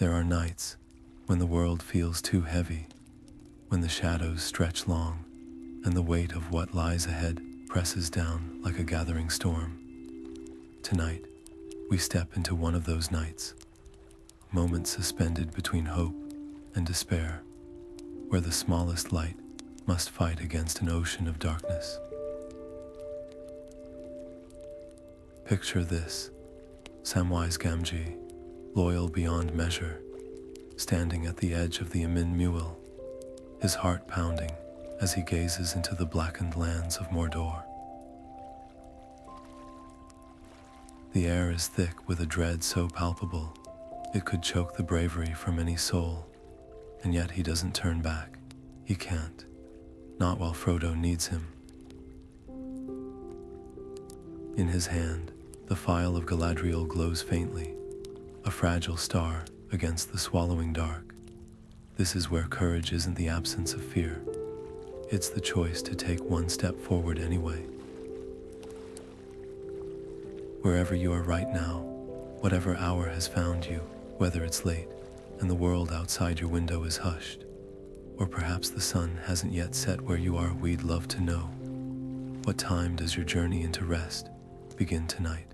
There are nights when the world feels too heavy, when the shadows stretch long, and the weight of what lies ahead presses down like a gathering storm. Tonight, we step into one of those nights, moments suspended between hope and despair, where the smallest light must fight against an ocean of darkness. Picture this: Sam Gamgee, loyal beyond measure, standing at the edge of the Emyn Muil, his heart pounding as he gazes into the blackened lands of Mordor. The air is thick with a dread so palpable it could choke the bravery from any soul, and yet he doesn't turn back. He can't, not while Frodo needs him. In his hand, the Phial of Galadriel glows faintly, a fragile star against the swallowing dark. This is where courage isn't the absence of fear. It's the choice to take one step forward anyway. Wherever you are right now, whatever hour has found you, whether it's late and the world outside your window is hushed, or perhaps the sun hasn't yet set where you are, we'd love to know. What time does your journey into rest begin tonight?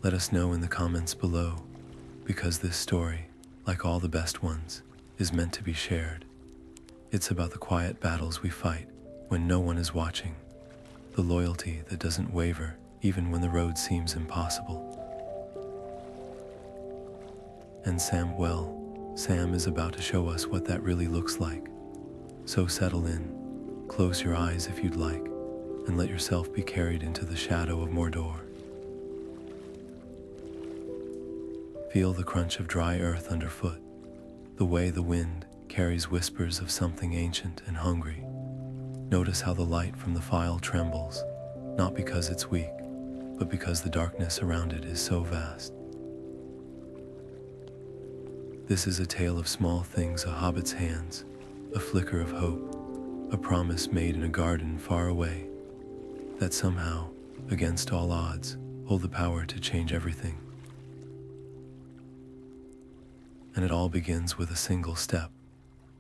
Let us know in the comments below, because this story, like all the best ones, is meant to be shared. It's about the quiet battles we fight when no one is watching, the loyalty that doesn't waver even when the road seems impossible. And Sam is about to show us what that really looks like. So settle in, close your eyes if you'd like, and let yourself be carried into the shadow of Mordor. Feel the crunch of dry earth underfoot, the way the wind carries whispers of something ancient and hungry. Notice how the light from the phial trembles, not because it's weak, but because the darkness around it is so vast. This is a tale of small things, a hobbit's hands, a flicker of hope, a promise made in a garden far away, that somehow, against all odds, hold the power to change everything. And it all begins with a single step.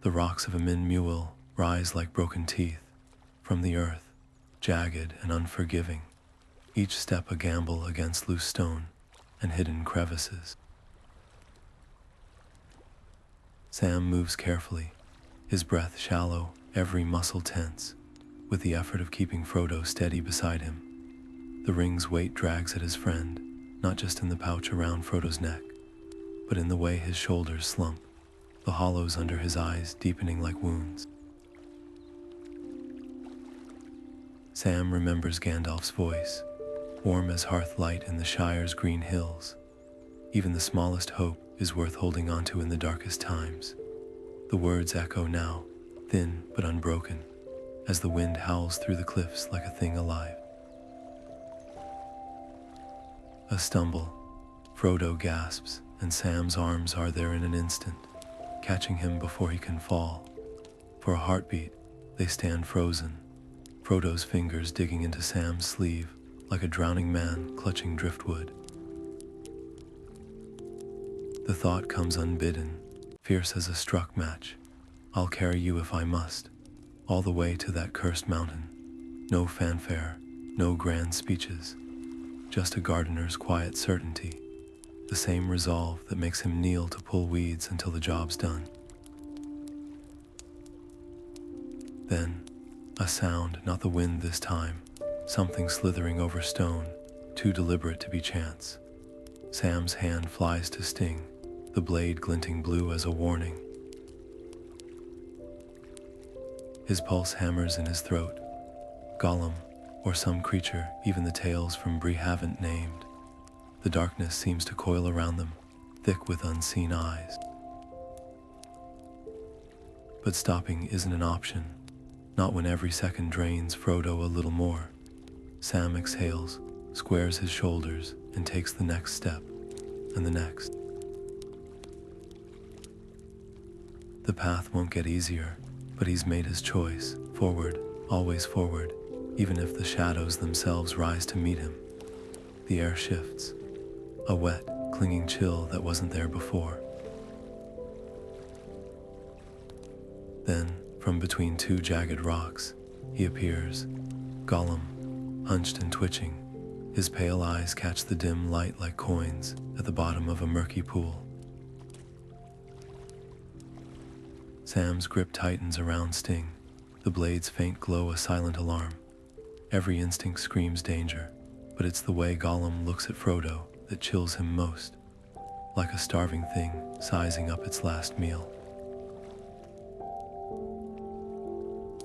The rocks of Emyn Muil rise like broken teeth from the earth, jagged and unforgiving, each step a gamble against loose stone and hidden crevices. Sam moves carefully, his breath shallow, every muscle tense, with the effort of keeping Frodo steady beside him. The ring's weight drags at his friend, not just in the pouch around Frodo's neck, but in the way his shoulders slump, the hollows under his eyes deepening like wounds. Sam remembers Gandalf's voice, warm as hearth light in the Shire's green hills. Even the smallest hope is worth holding onto in the darkest times. The words echo now, thin but unbroken, as the wind howls through the cliffs like a thing alive. A stumble, Frodo gasps, and Sam's arms are there in an instant, catching him before he can fall. For a heartbeat, they stand frozen, Frodo's fingers digging into Sam's sleeve like a drowning man clutching driftwood. The thought comes unbidden, fierce as a struck match. I'll carry you if I must, all the way to that cursed mountain. No fanfare, no grand speeches, just a gardener's quiet certainty, the same resolve that makes him kneel to pull weeds until the job's done. Then, a sound, not the wind this time, something slithering over stone, too deliberate to be chance. Sam's hand flies to sting, the blade glinting blue as a warning. His pulse hammers in his throat. Gollum, or some creature even the tales from Bree haven't named. The darkness seems to coil around them, thick with unseen eyes. But stopping isn't an option, not when every second drains Frodo a little more. Sam exhales, squares his shoulders, and takes the next step, and the next. The path won't get easier, but he's made his choice. Forward, always forward, even if the shadows themselves rise to meet him. The air shifts. A wet, clinging chill that wasn't there before. Then, from between two jagged rocks, he appears, Gollum, hunched and twitching. His pale eyes catch the dim light like coins at the bottom of a murky pool. Sam's grip tightens around Sting, the blade's faint glow a silent alarm. Every instinct screams danger, but it's the way Gollum looks at Frodo that chills him most, like a starving thing sizing up its last meal.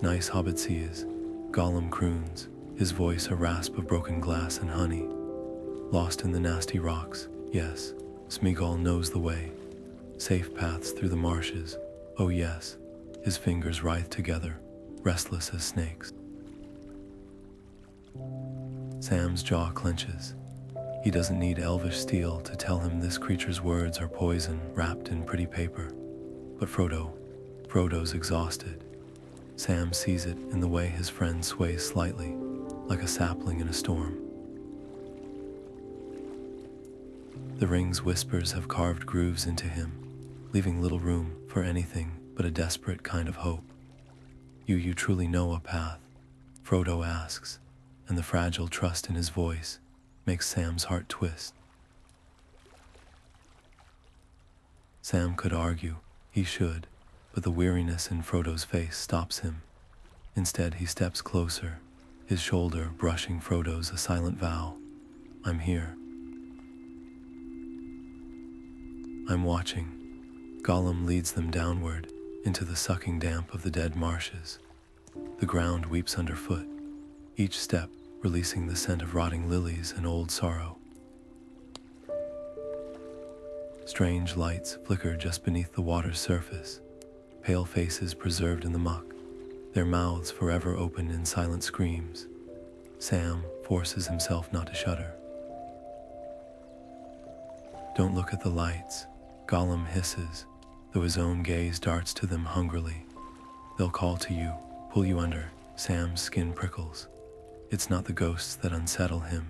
"Nice hobbit he is," Gollum croons, his voice a rasp of broken glass and honey. "Lost in the nasty rocks, yes, Smeagol knows the way. Safe paths through the marshes, oh yes." His fingers writhe together, restless as snakes. Sam's jaw clenches. He doesn't need elvish steel to tell him this creature's words are poison wrapped in pretty paper. But Frodo's exhausted. Sam sees it in the way his friend sways slightly, like a sapling in a storm. The ring's whispers have carved grooves into him, leaving little room for anything but a desperate kind of hope. You truly know a path?" Frodo asks, and the fragile trust in his voice makes Sam's heart twist. Sam could argue he should, but the weariness in Frodo's face stops him. Instead, he steps closer, his shoulder brushing Frodo's a silent vow. "I'm here. I'm watching." Gollum leads them downward into the sucking damp of the Dead Marshes. The ground weeps underfoot, each step releasing the scent of rotting lilies and old sorrow. Strange lights flicker just beneath the water's surface, pale faces preserved in the muck, their mouths forever open in silent screams. Sam forces himself not to shudder. "Don't look at the lights," Gollum hisses, though his own gaze darts to them hungrily. "They'll call to you, pull you under." Sam's skin prickles. It's not the ghosts that unsettle him.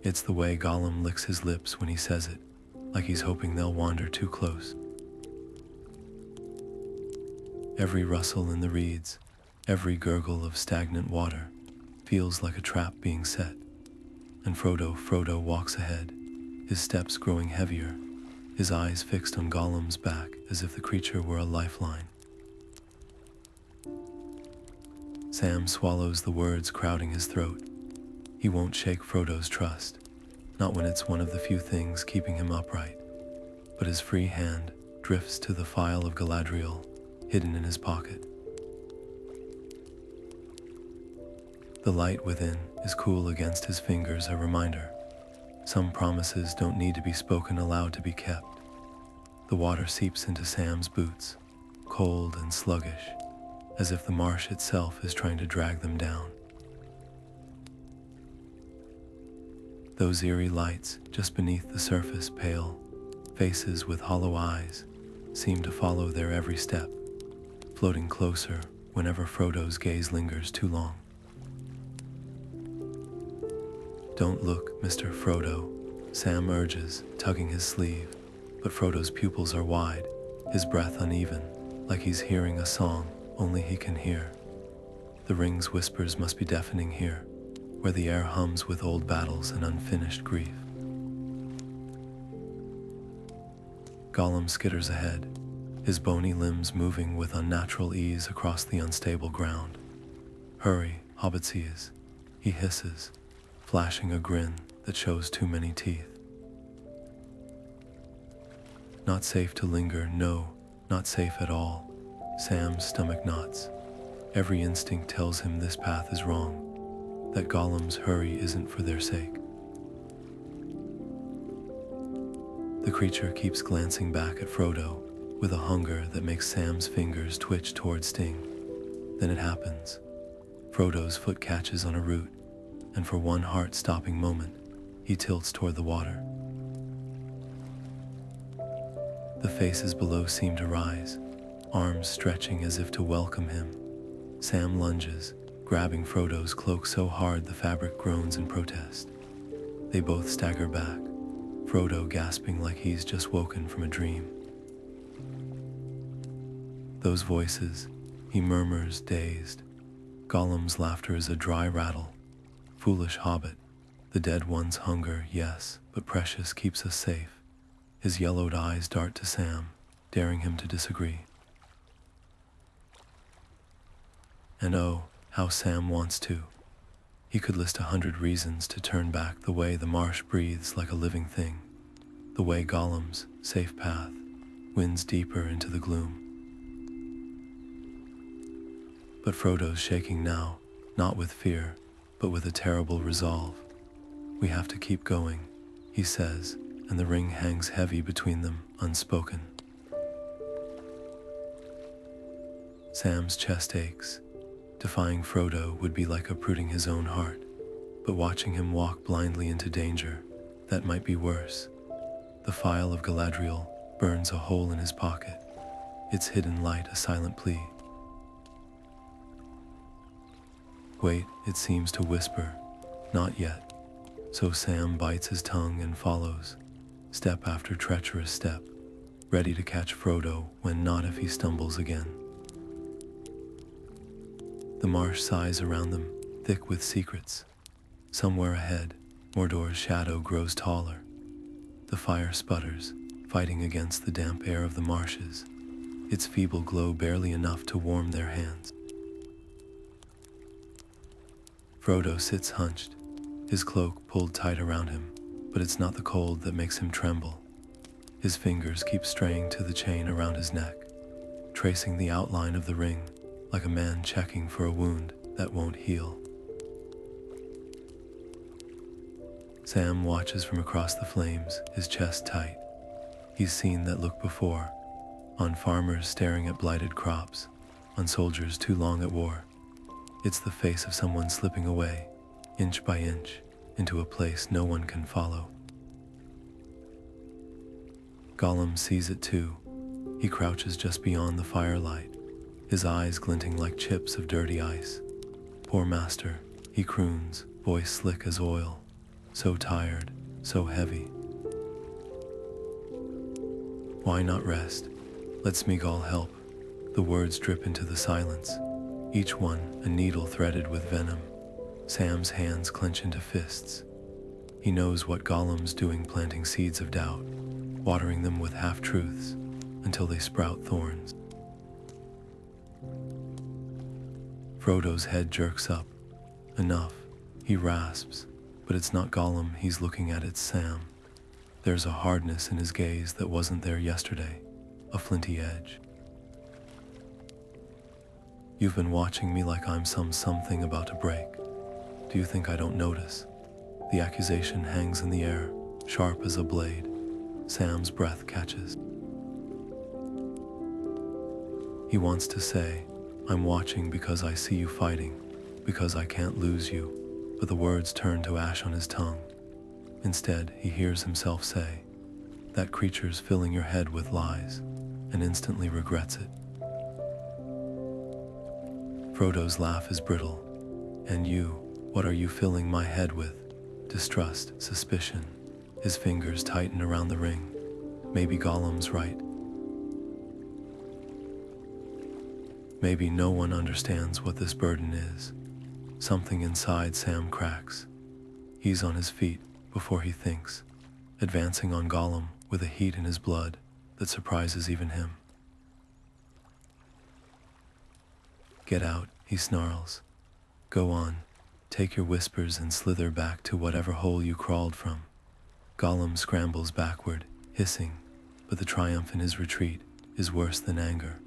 It's the way Gollum licks his lips when he says it, like he's hoping they'll wander too close. Every rustle in the reeds, every gurgle of stagnant water, feels like a trap being set. And Frodo walks ahead, his steps growing heavier, his eyes fixed on Gollum's back as if the creature were a lifeline. Sam swallows the words crowding his throat. He won't shake Frodo's trust, not when it's one of the few things keeping him upright. But his free hand drifts to the Phial of Galadriel, hidden in his pocket. The light within is cool against his fingers, a reminder. Some promises don't need to be spoken aloud to be kept. The water seeps into Sam's boots, cold and sluggish, as if the marsh itself is trying to drag them down. Those eerie lights just beneath the surface, pale faces with hollow eyes, seem to follow their every step, floating closer whenever Frodo's gaze lingers too long. "Don't look, Mr. Frodo," Sam urges, tugging his sleeve, but Frodo's pupils are wide, his breath uneven, like he's hearing a song only he can hear. The ring's whispers must be deafening here, where the air hums with old battles and unfinished grief. Gollum skitters ahead, his bony limbs moving with unnatural ease across the unstable ground. "Hurry, hobbitses," he hisses, flashing a grin that shows too many teeth. Not safe to linger, no, not safe at all. Sam's stomach knots. Every instinct tells him this path is wrong, that Gollum's hurry isn't for their sake. The creature keeps glancing back at Frodo with a hunger that makes Sam's fingers twitch toward Sting. Then it happens. Frodo's foot catches on a root, and for one heart-stopping moment, he tilts toward the water. The faces below seem to rise, arms stretching as if to welcome him. Sam lunges, grabbing Frodo's cloak so hard the fabric groans in protest. They both stagger back, Frodo gasping like he's just woken from a dream. Those voices, he murmurs, dazed. Gollum's laughter is a dry rattle. Foolish hobbit, the dead one's hunger, yes, but precious keeps us safe. His yellowed eyes dart to Sam, daring him to disagree. And oh, how Sam wants to. He could list 100 reasons to turn back the way the marsh breathes like a living thing, the way Gollum's safe path winds deeper into the gloom. But Frodo's shaking now, not with fear, but with a terrible resolve. We have to keep going, he says, and the ring hangs heavy between them, unspoken. Sam's chest aches. Defying Frodo would be like uprooting his own heart, but watching him walk blindly into danger, that might be worse. The Phial of Galadriel burns a hole in his pocket, its hidden light a silent plea. Wait, it seems to whisper, not yet. So Sam bites his tongue and follows, step after treacherous step, ready to catch Frodo when not if he stumbles again. The marsh sighs around them, thick with secrets. Somewhere ahead, Mordor's shadow grows taller. The fire sputters, fighting against the damp air of the marshes, its feeble glow barely enough to warm their hands. Frodo sits hunched, his cloak pulled tight around him, but it's not the cold that makes him tremble. His fingers keep straying to the chain around his neck, tracing the outline of the ring, like a man checking for a wound that won't heal. Sam watches from across the flames, his chest tight. He's seen that look before, on farmers staring at blighted crops, on soldiers too long at war. It's the face of someone slipping away, inch by inch, into a place no one can follow. Gollum sees it too. He crouches just beyond the firelight, his eyes glinting like chips of dirty ice. Poor master, he croons, voice slick as oil, so tired, so heavy. Why not rest? Let Smeagol help. The words drip into the silence, each one a needle threaded with venom. Sam's hands clench into fists. He knows what Gollum's doing, planting seeds of doubt, watering them with half-truths until they sprout thorns. Frodo's head jerks up. Enough, he rasps, but it's not Gollum he's looking at, it's Sam. There's a hardness in his gaze that wasn't there yesterday, a flinty edge. You've been watching me like I'm something about to break. Do you think I don't notice? The accusation hangs in the air, sharp as a blade. Sam's breath catches. He wants to say, I'm watching because I see you fighting, because I can't lose you, but the words turn to ash on his tongue. Instead, he hears himself say, that creature's filling your head with lies, and instantly regrets it. Frodo's laugh is brittle. And you, what are you filling my head with? Distrust, suspicion. His fingers tighten around the ring. Maybe Gollum's right. Maybe no one understands what this burden is. Something inside Sam cracks. He's on his feet before he thinks, advancing on Gollum with a heat in his blood that surprises even him. Get out, he snarls. Go on, take your whispers and slither back to whatever hole you crawled from. Gollum scrambles backward, hissing, but the triumph in his retreat is worse than anger.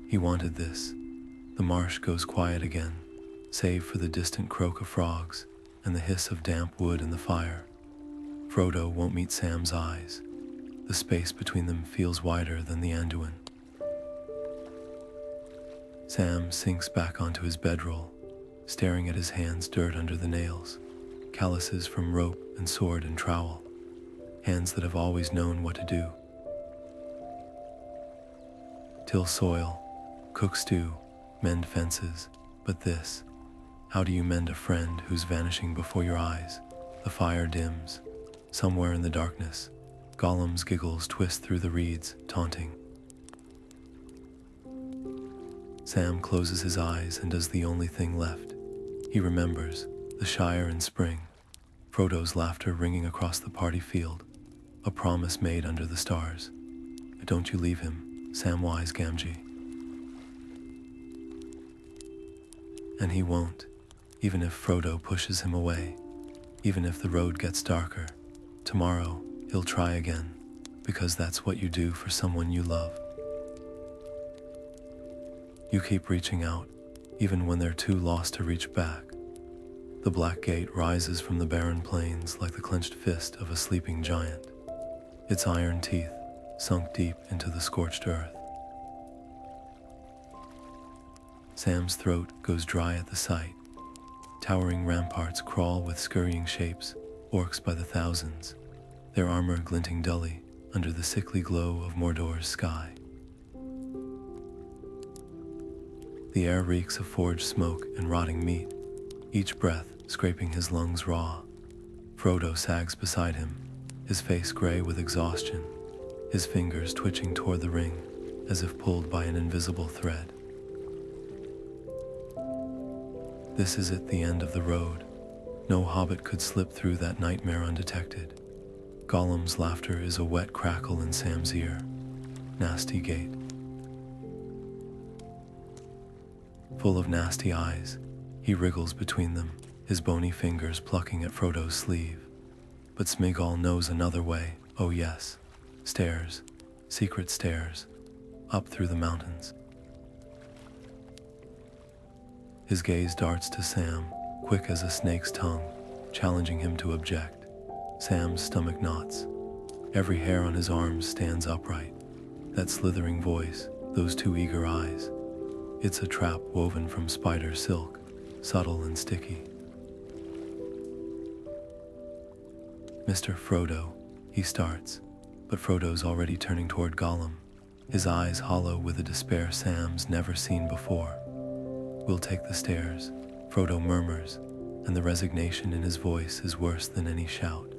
He wanted this. The marsh goes quiet again, save for the distant croak of frogs and the hiss of damp wood in the fire. Frodo won't meet Sam's eyes. The space between them feels wider than the Anduin. Sam sinks back onto his bedroll, staring at his hands, dirt under the nails, calluses from rope and sword and trowel, hands that have always known what to do. Till soil, cook stew, mend fences, but this, how do you mend a friend who's vanishing before your eyes, The fire dims. Somewhere in the darkness, Gollum's giggles twist through the reeds, taunting. Sam closes his eyes and does the only thing left. He remembers the Shire in spring, Frodo's laughter ringing across the party field, a promise made under the stars. Don't you leave him, Samwise Gamgee. And he won't, even if Frodo pushes him away, even if the road gets darker. Tomorrow, he'll try again, because that's what you do for someone you love. You keep reaching out, even when they're too lost to reach back. The black gate rises from the barren plains like the clenched fist of a sleeping giant, its iron teeth sunk deep into the scorched earth. Sam's throat goes dry at the sight. Towering ramparts crawl with scurrying shapes, orcs by the thousands, their armor glinting dully under the sickly glow of Mordor's sky. The air reeks of forged smoke and rotting meat, each breath scraping his lungs raw. Frodo sags beside him, his face gray with exhaustion, his fingers twitching toward the ring as if pulled by an invisible thread. This is it, the end of the road. No hobbit could slip through that nightmare undetected. Gollum's laughter is a wet crackle in Sam's ear. Nasty gate. Full of nasty eyes, he wriggles between them, his bony fingers plucking at Frodo's sleeve. But Sméagol knows another way. Oh yes, stairs, secret stairs, up through the mountains. His gaze darts to Sam, quick as a snake's tongue, challenging him to object. Sam's stomach knots. Every hair on his arms stands upright. That slithering voice, those two eager eyes. It's a trap woven from spider silk, subtle and sticky. Mr. Frodo, he starts, but Frodo's already turning toward Gollum, his eyes hollow with a despair Sam's never seen before. We'll take the stairs, Frodo murmurs, and the resignation in his voice is worse than any shout.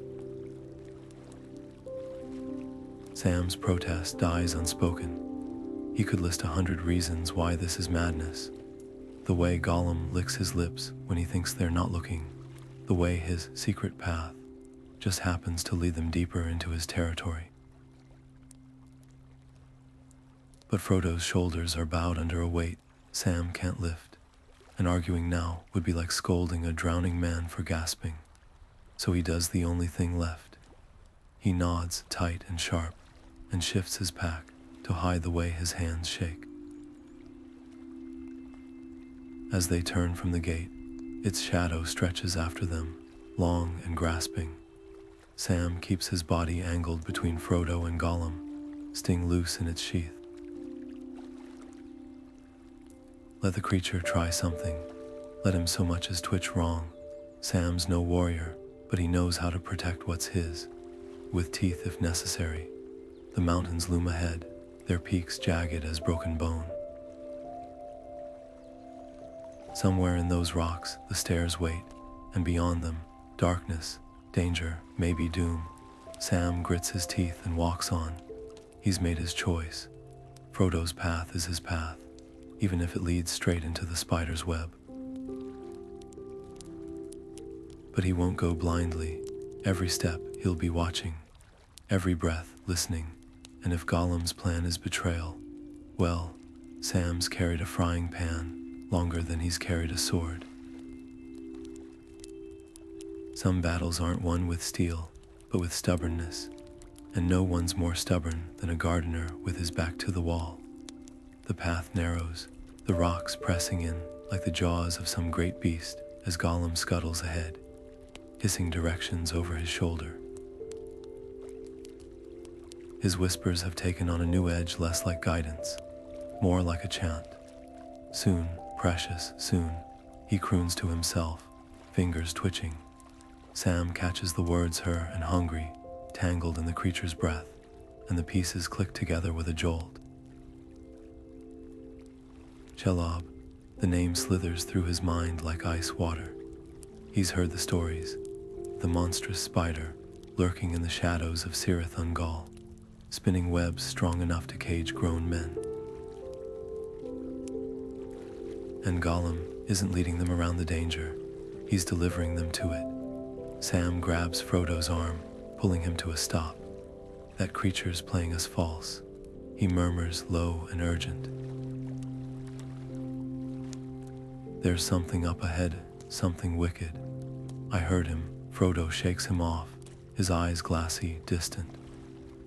Sam's protest dies unspoken. He could list 100 reasons why this is madness. The way Gollum licks his lips when he thinks they're not looking, the way his secret path just happens to lead them deeper into his territory. But Frodo's shoulders are bowed under a weight Sam can't lift. And arguing now would be like scolding a drowning man for gasping. So he does the only thing left. He nods tight and sharp and shifts his pack to hide the way his hands shake. As they turn from the gate, its shadow stretches after them, long and grasping. Sam keeps his body angled between Frodo and Gollum, sting loose in its sheath. Let the creature try something. Let him so much as twitch wrong. Sam's no warrior, but he knows how to protect what's his. With teeth if necessary. The mountains loom ahead, their peaks jagged as broken bone. Somewhere in those rocks, the stairs wait, and beyond them, darkness, danger, maybe doom. Sam grits his teeth and walks on. He's made his choice. Frodo's path is his path, even if it leads straight into the spider's web. But he won't go blindly. Every step he'll be watching, every breath listening, and if Gollum's plan is betrayal, well, Sam's carried a frying pan longer than he's carried a sword. Some battles aren't won with steel, but with stubbornness, and no one's more stubborn than a gardener with his back to the wall. The path narrows, the rocks pressing in like the jaws of some great beast as Gollum scuttles ahead, hissing directions over his shoulder. His whispers have taken on a new edge, less like guidance, more like a chant. Soon, precious, soon, he croons to himself, fingers twitching. Sam catches the words her and hungry, tangled in the creature's breath, and the pieces click together with a jolt. Shelob, the name slithers through his mind like ice water. He's heard the stories. the monstrous spider lurking in the shadows of Cirith Ungol, spinning webs strong enough to cage grown men. And Gollum isn't leading them around the danger, he's delivering them to it. Sam grabs Frodo's arm, pulling him to a stop. That creature's playing us false, he murmurs low and urgent. There's something up ahead, something wicked. I heard him. Frodo shakes him off, his eyes glassy, distant.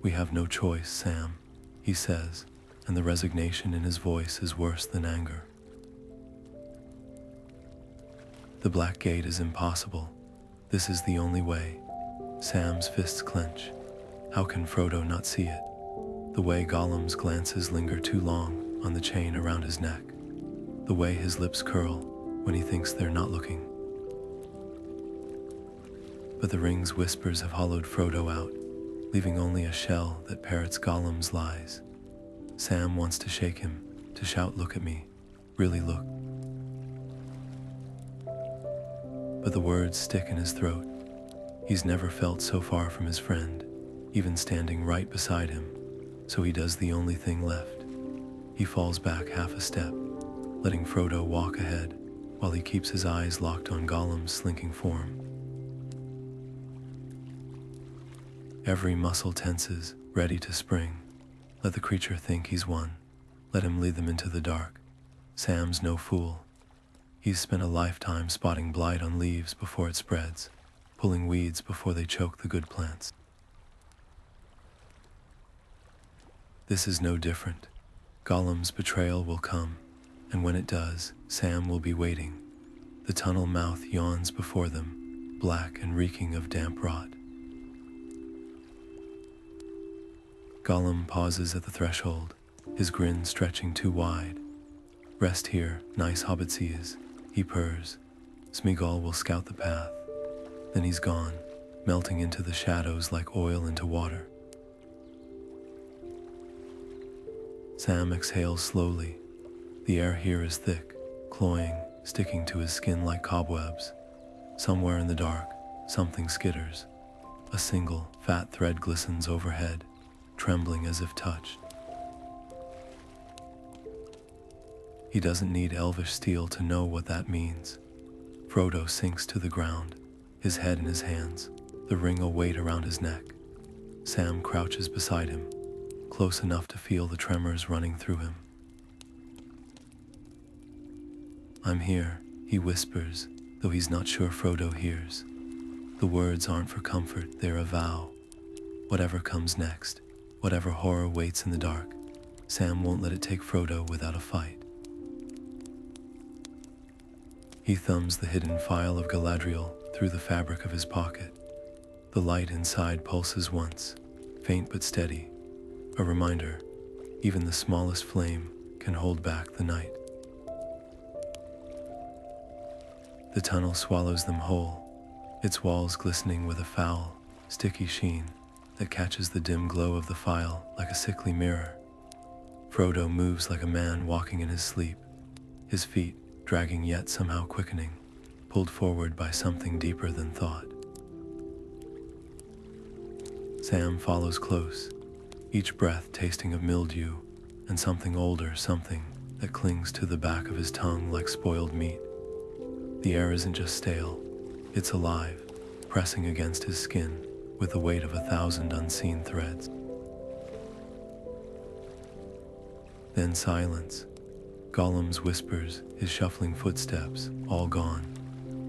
We have no choice, Sam, he says, and the resignation in his voice is worse than anger. The Black Gate is impossible. This is the only way. Sam's fists clench. How can Frodo not see it? The way Gollum's glances linger too long on the chain around his neck. The way his lips curl when he thinks they're not looking. But the ring's whispers have hollowed Frodo out, leaving only a shell that parrots Gollum's lies. Sam wants to shake him, to shout, "Look at me, really look." But the words stick in his throat. He's never felt so far from his friend, even standing right beside him, so he does the only thing left. He falls back half a step, letting Frodo walk ahead while he keeps his eyes locked on Gollum's slinking form. Every muscle tenses, ready to spring. Let the creature think he's won. Let him lead them into the dark. Sam's no fool. He's spent a lifetime spotting blight on leaves before it spreads, pulling weeds before they choke the good plants. This is no different. Gollum's betrayal will come, and when it does, Sam will be waiting. The tunnel mouth yawns before them, black and reeking of damp rot. Gollum pauses at the threshold, his grin stretching too wide. "Rest here, nice hobbitses," he purrs. "Smeagol will scout the path." Then he's gone, melting into the shadows like oil into water. Sam exhales slowly. The air here is thick, cloying, sticking to his skin like cobwebs. Somewhere in the dark, something skitters. A single, fat thread glistens overhead, trembling as if touched. He doesn't need elvish steel to know what that means. Frodo sinks to the ground, his head in his hands, the ring a weight around his neck. Sam crouches beside him, close enough to feel the tremors running through him. "I'm here," he whispers, though he's not sure Frodo hears. The words aren't for comfort, they're a vow. Whatever comes next, whatever horror waits in the dark, Sam won't let it take Frodo without a fight. He thumbs the hidden Phial of Galadriel through the fabric of his pocket. The light inside pulses once, faint but steady, a reminder, even the smallest flame can hold back the night. The tunnel swallows them whole, its walls glistening with a foul, sticky sheen that catches the dim glow of the phial like a sickly mirror. Frodo moves like a man walking in his sleep, his feet dragging yet somehow quickening, pulled forward by something deeper than thought. Sam follows close, each breath tasting of mildew and something older, something that clings to the back of his tongue like spoiled meat. The air isn't just stale, it's alive, pressing against his skin with the weight of 1,000 unseen threads. Then silence. Gollum's whispers, his shuffling footsteps, all gone.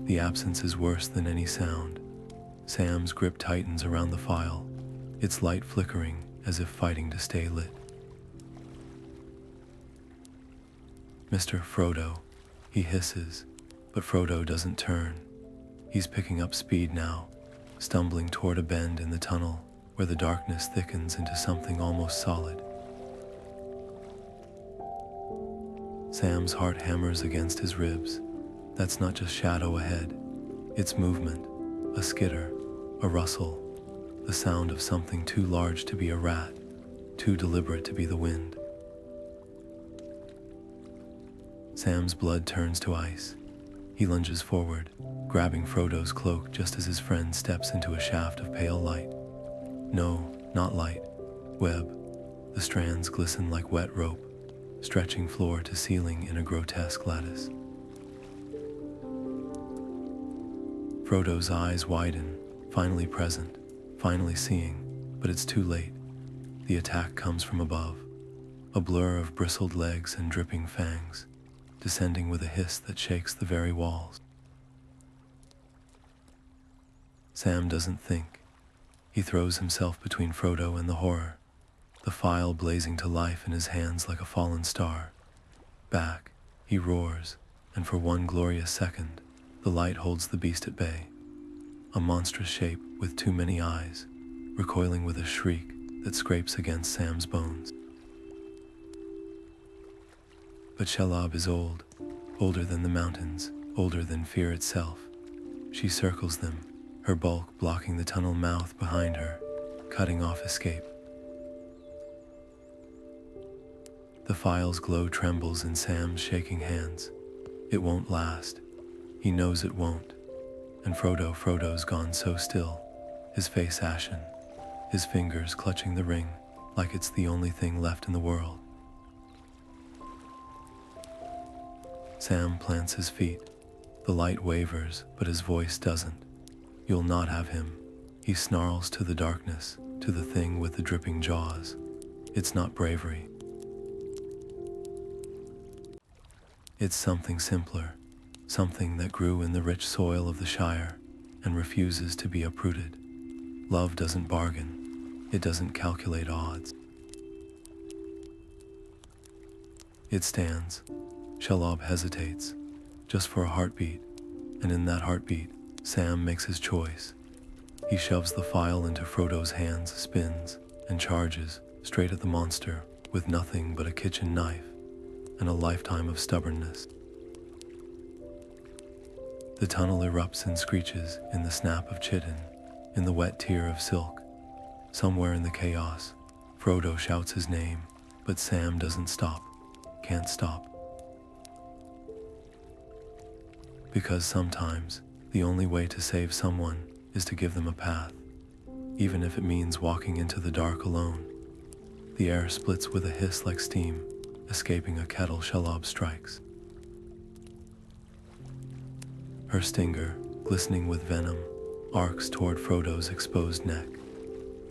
The absence is worse than any sound. Sam's grip tightens around the phial, its light flickering as if fighting to stay lit. "Mr. Frodo," he hisses, but Frodo doesn't turn. He's picking up speed now, stumbling toward a bend in the tunnel where the darkness thickens into something almost solid. Sam's heart hammers against his ribs. That's not just shadow ahead. It's movement, a skitter, a rustle, the sound of something too large to be a rat, too deliberate to be the wind. Sam's blood turns to ice. He lunges forward, grabbing Frodo's cloak just as his friend steps into a shaft of pale light. No, not light. Web. The strands glisten like wet rope, stretching floor to ceiling in a grotesque lattice. Frodo's eyes widen, finally present, finally seeing, but it's too late. The attack comes from above, a blur of bristled legs and dripping fangs, descending with a hiss that shakes the very walls. Sam doesn't think. He throws himself between Frodo and the horror, the phial blazing to life in his hands like a fallen star. Back, he roars, and for one glorious second, the light holds the beast at bay. A monstrous shape with too many eyes, recoiling with a shriek that scrapes against Sam's bones. But Shelob is old, older than the mountains, older than fear itself. She circles them, her bulk blocking the tunnel mouth behind her, cutting off escape. The phial's glow trembles in Sam's shaking hands. It won't last. He knows it won't. And Frodo's gone so still, his face ashen, his fingers clutching the ring like it's the only thing left in the world. Sam plants his feet. The light wavers, but his voice doesn't. You'll not have him. He snarls to the darkness, to the thing with the dripping jaws. It's not bravery. It's something simpler, something that grew in the rich soil of the Shire and refuses to be uprooted. Love doesn't bargain. It doesn't calculate odds. It stands. Shelob hesitates, just for a heartbeat, and in that heartbeat, Sam makes his choice. He shoves the phial into Frodo's hands, spins, and charges straight at the monster with nothing but a kitchen knife and a lifetime of stubbornness. The tunnel erupts and screeches in the snap of chitin, in the wet tear of silk. Somewhere in the chaos, Frodo shouts his name, but Sam doesn't stop, can't stop. Because sometimes, the only way to save someone is to give them a path, even if it means walking into the dark alone. The air splits with a hiss like steam, escaping a kettle Shelob strikes. Her stinger, glistening with venom, arcs toward Frodo's exposed neck.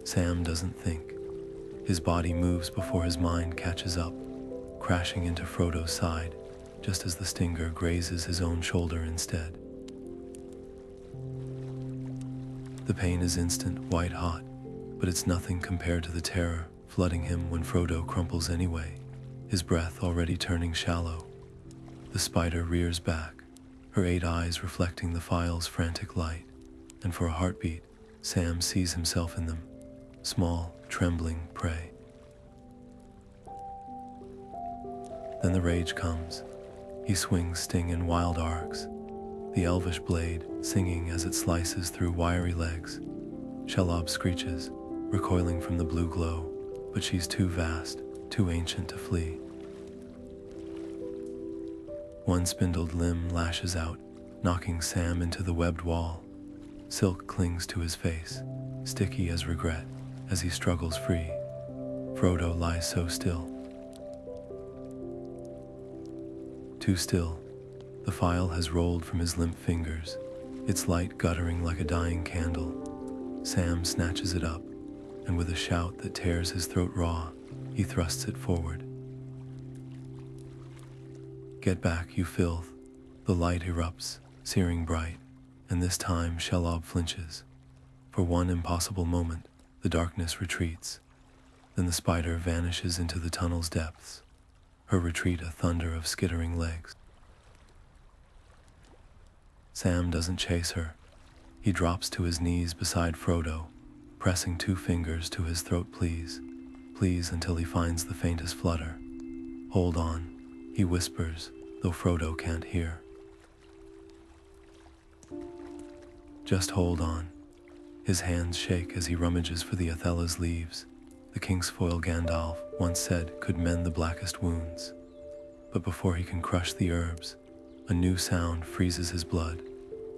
Sam doesn't think. His body moves before his mind catches up, crashing into Frodo's side, just as the stinger grazes his own shoulder instead. The pain is instant, white-hot, but it's nothing compared to the terror flooding him when Frodo crumples anyway, his breath already turning shallow. The spider rears back, her 8 eyes reflecting the phial's frantic light, and for a heartbeat, Sam sees himself in them, small, trembling prey. Then the rage comes. He swings sting in wild arcs, the elvish blade singing as it slices through wiry legs. Shelob screeches, recoiling from the blue glow, but she's too vast, too ancient to flee. One spindled limb lashes out, knocking Sam into the webbed wall. Silk clings to his face, sticky as regret, as he struggles free. Frodo lies so still. Too still. The phial has rolled from his limp fingers, its light guttering like a dying candle. Sam snatches it up, and with a shout that tears his throat raw, he thrusts it forward. Get back, you filth. The light erupts, searing bright, and this time Shelob flinches. For one impossible moment, the darkness retreats. Then the spider vanishes into the tunnel's depths, her retreat a thunder of skittering legs. Sam doesn't chase her. He drops to his knees beside Frodo, pressing 2 fingers to his throat. Please, please, until he finds the faintest flutter. Hold on, he whispers, though Frodo can't hear. Just hold on. His hands shake as he rummages for the Athela's leaves. The Kingsfoil Gandalf once said could mend the blackest wounds. But before he can crush the herbs, a new sound freezes his blood.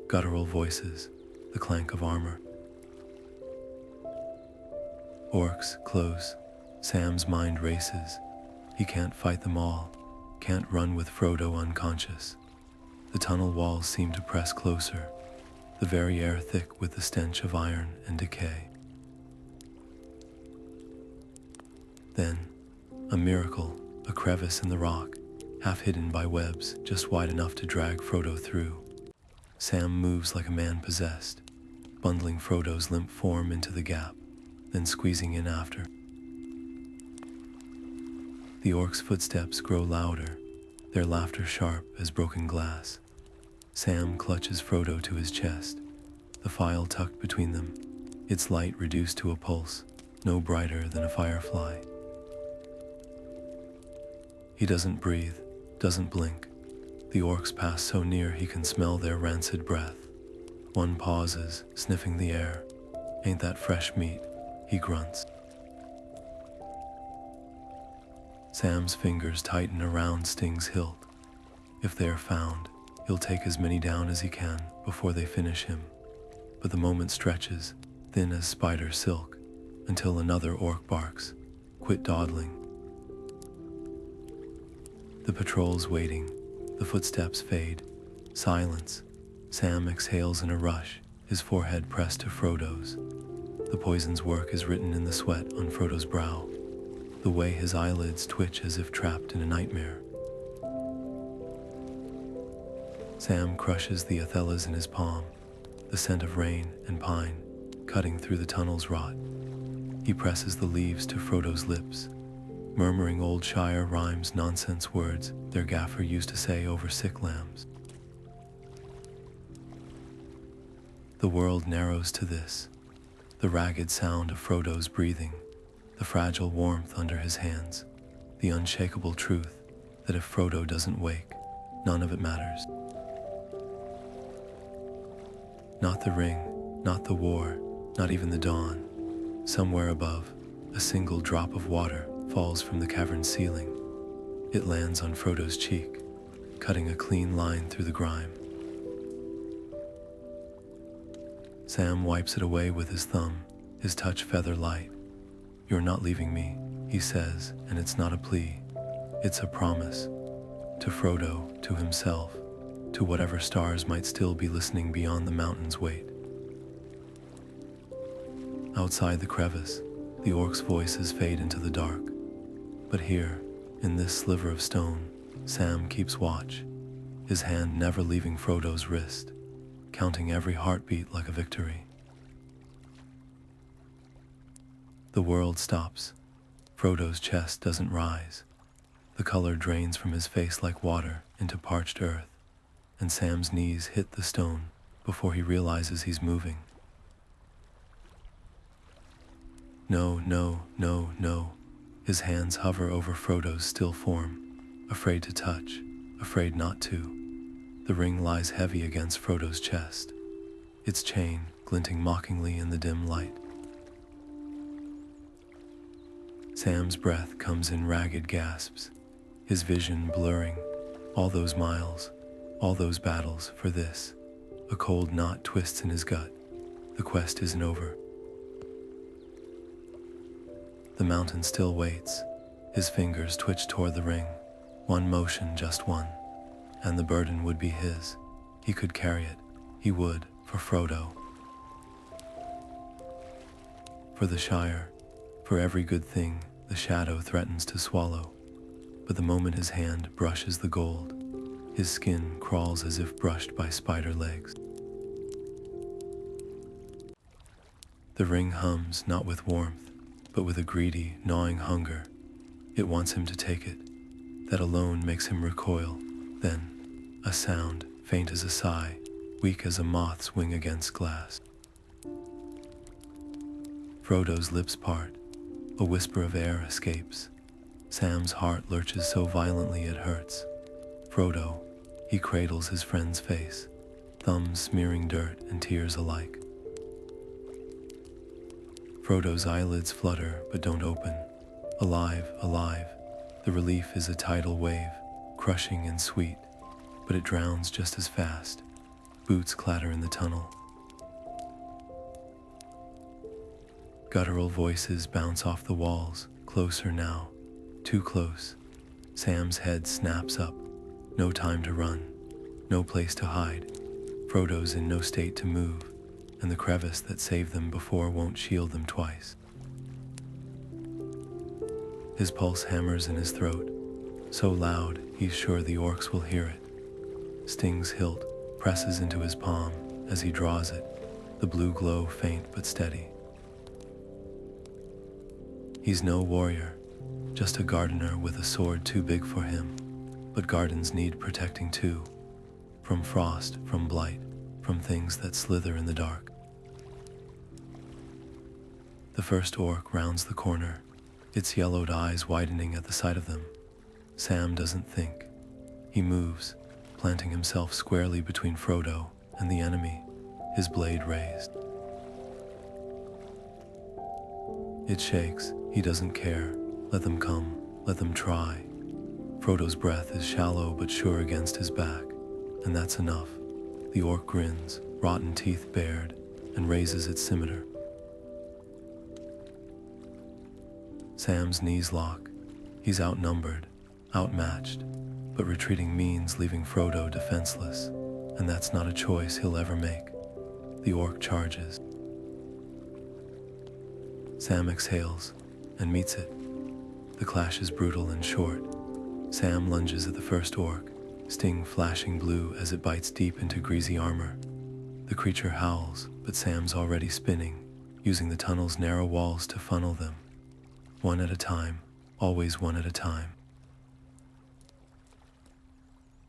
guttural voices, the clank of armor. Orcs close. Sam's mind races. He can't fight them all, can't run with Frodo unconscious. The tunnel walls seem to press closer, the very air thick with the stench of iron and decay. Then, a miracle, a crevice in the rock, half hidden by webs just wide enough to drag Frodo through. Sam moves like a man possessed, bundling Frodo's limp form into the gap, then squeezing in after. The orc's footsteps grow louder, their laughter sharp as broken glass. Sam clutches Frodo to his chest, the phial tucked between them, its light reduced to a pulse, no brighter than a firefly. He doesn't breathe, doesn't blink. The orcs pass so near he can smell their rancid breath. One pauses, sniffing the air. "Ain't that fresh meat?" he grunts. Sam's fingers tighten around Sting's hilt. If they are found, he'll take as many down as he can before they finish him. But the moment stretches, thin as spider silk, until another orc barks, "Quit dawdling." The patrol's waiting, the footsteps fade. Silence. Sam exhales in a rush, his forehead pressed to Frodo's. The poison's work is written in the sweat on Frodo's brow, the way his eyelids twitch as if trapped in a nightmare. Sam crushes the Athelas in his palm, the scent of rain and pine cutting through the tunnel's rot. He presses the leaves to Frodo's lips, murmuring old Shire rhymes, nonsense words their gaffer used to say over sick lambs. The world narrows to this, the ragged sound of Frodo's breathing, the fragile warmth under his hands, the unshakable truth that if Frodo doesn't wake, none of it matters. Not the ring, not the war, not even the dawn. Somewhere above, a single drop of water falls from the cavern's ceiling. It lands on Frodo's cheek, cutting a clean line through the grime. Sam wipes it away with his thumb, his touch feather light. "You're not leaving me," he says, and it's not a plea. It's a promise. To Frodo, to himself, to whatever stars might still be listening beyond the mountain's weight. Outside the crevice, the orc's voices fade into the dark. But here, in this sliver of stone, Sam keeps watch, his hand never leaving Frodo's wrist, counting every heartbeat like a victory. The world stops. Frodo's chest doesn't rise. The color drains from his face like water into parched earth, and Sam's knees hit the stone before he realizes he's moving. No, no, no, no. His hands hover over Frodo's still form, afraid to touch, afraid not to. The ring lies heavy against Frodo's chest, its chain glinting mockingly in the dim light. Sam's breath comes in ragged gasps, his vision blurring. All those miles, all those battles for this. A cold knot twists in his gut. The quest isn't over. The mountain still waits. His fingers twitch toward the ring. One motion, just one. And the burden would be his. He could carry it. He would, for Frodo. For the Shire. For every good thing the shadow threatens to swallow. But the moment his hand brushes the gold, his skin crawls as if brushed by spider legs. The ring hums not with warmth, but with a greedy, gnawing hunger. It wants him to take it. That alone makes him recoil. Then, a sound, faint as a sigh, weak as a moth's wing against glass. Frodo's lips part. A whisper of air escapes. Sam's heart lurches so violently it hurts. Frodo, he cradles his friend's face, thumbs smearing dirt and tears alike. Frodo's eyelids flutter but don't open. Alive, alive. The relief is a tidal wave, crushing and sweet, but it drowns just as fast. Boots clatter in the tunnel. Guttural voices bounce off the walls, closer now, too close. Sam's head snaps up. No time to run, no place to hide. Frodo's in no state to move, and the crevice that saved them before won't shield them twice. His pulse hammers in his throat, so loud he's sure the orcs will hear it. Sting's hilt presses into his palm as he draws it, the blue glow faint but steady. He's no warrior, just a gardener with a sword too big for him, but gardens need protecting too, from frost, from blight, from things that slither in the dark. The first orc rounds the corner, its yellowed eyes widening at the sight of them. Sam doesn't think. He moves, planting himself squarely between Frodo and the enemy, his blade raised. It shakes, he doesn't care. Let them come, let them try. Frodo's breath is shallow but sure against his back, and that's enough. The orc grins, rotten teeth bared, and raises its scimitar. Sam's knees lock. He's outnumbered, outmatched, but retreating means leaving Frodo defenseless, and that's not a choice he'll ever make. The orc charges. Sam exhales and meets it. The clash is brutal and short. Sam lunges at the first orc, sting flashing blue as it bites deep into greasy armor. The creature howls, but Sam's already spinning, using the tunnel's narrow walls to funnel them. One at a time, always one at a time.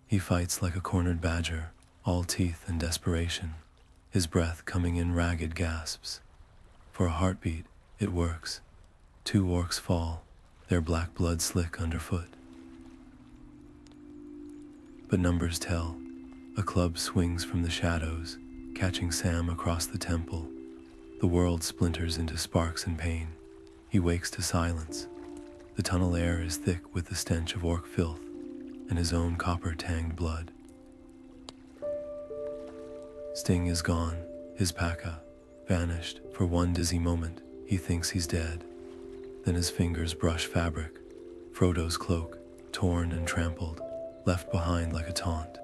He fights like a cornered badger, all teeth and desperation, his breath coming in ragged gasps. For a heartbeat, it works. 2 orcs fall, their black blood slick underfoot. But numbers tell. A club swings from the shadows, catching Sam across the temple. The world splinters into sparks and pain. He wakes to silence. The tunnel air is thick with the stench of orc filth and his own copper-tanged blood. Sting is gone, his Paka, vanished. For one dizzy moment, he thinks he's dead. Then his fingers brush fabric. Frodo's cloak, torn and trampled, left behind like a taunt.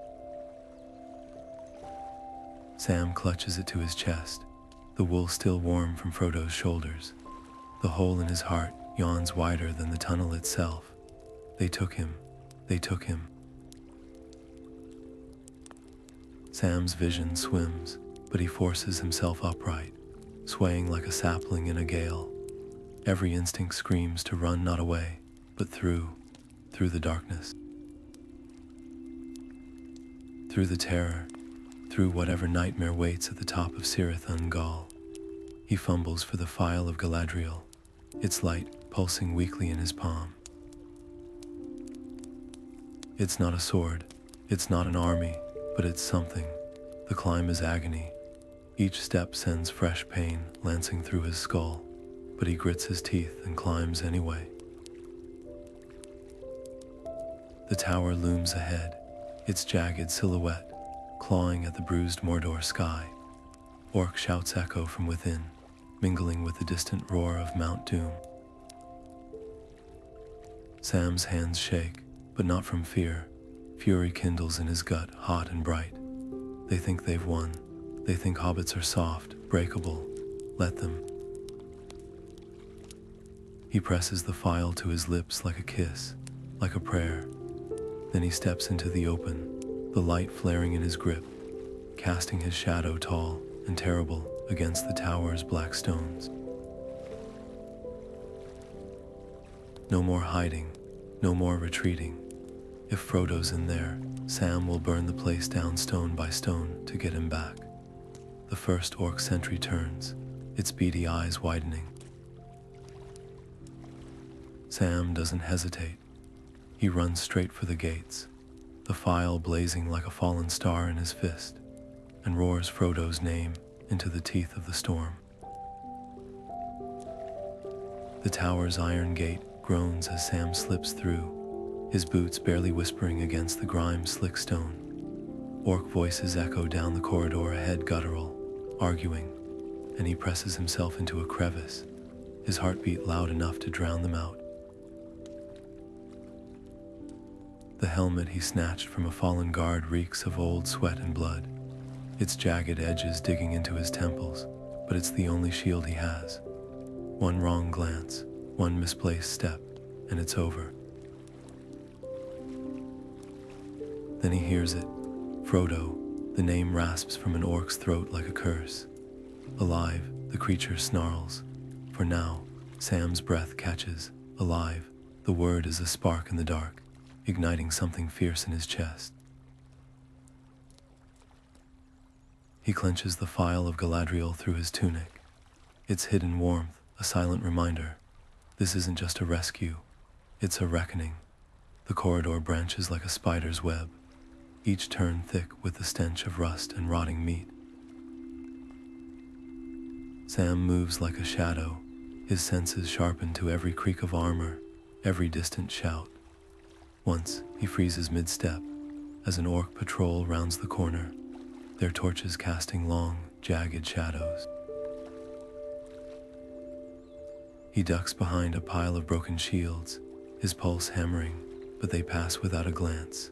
Sam clutches it to his chest, the wool still warm from Frodo's shoulders. The hole in his heart yawns wider than the tunnel itself. They took him. They took him. Sam's vision swims, but he forces himself upright, swaying like a sapling in a gale. Every instinct screams to run not away, but through the darkness. Through the terror, through whatever nightmare waits at the top of Cirith Ungol. He fumbles for the Phial of Galadriel, its light pulsing weakly in his palm. It's not a sword, it's not an army, but it's something. The climb is agony. Each step sends fresh pain lancing through his skull, but he grits his teeth and climbs anyway. The tower looms ahead, its jagged silhouette clawing at the bruised Mordor sky. Orc shouts echo from within, mingling with the distant roar of Mount Doom. Sam's hands shake, but not from fear. Fury kindles in his gut, hot and bright. They think they've won. They think hobbits are soft, breakable. Let them. He presses the phial to his lips like a kiss, like a prayer. Then he steps into the open, the light flaring in his grip, casting his shadow tall and terrible against the tower's black stones. No more hiding, no more retreating. If Frodo's in there, Sam will burn the place down stone by stone to get him back. The first orc sentry turns, its beady eyes widening. Sam doesn't hesitate. He runs straight for the gates, the phial blazing like a fallen star in his fist, and roars Frodo's name into the teeth of the storm. The tower's iron gate groans as Sam slips through, his boots barely whispering against the grime-slick stone. Orc voices echo down the corridor ahead, guttural, arguing, and he presses himself into a crevice, his heartbeat loud enough to drown them out. The helmet he snatched from a fallen guard reeks of old sweat and blood, its jagged edges digging into his temples, but it's the only shield he has. One wrong glance, one misplaced step, and it's over. Then he hears it. Frodo, the name rasps from an orc's throat like a curse. Alive, the creature snarls. For now, Sam's breath catches. Alive, the word is a spark in the dark, igniting something fierce in his chest. He clenches the Phial of Galadriel through his tunic. Its hidden warmth, a silent reminder. This isn't just a rescue, it's a reckoning. The corridor branches like a spider's web, each turn thick with the stench of rust and rotting meat. Sam moves like a shadow, his senses sharpened to every creak of armor, every distant shout. Once, he freezes mid-step, as an orc patrol rounds the corner, their torches casting long, jagged shadows. He ducks behind a pile of broken shields, his pulse hammering, but they pass without a glance.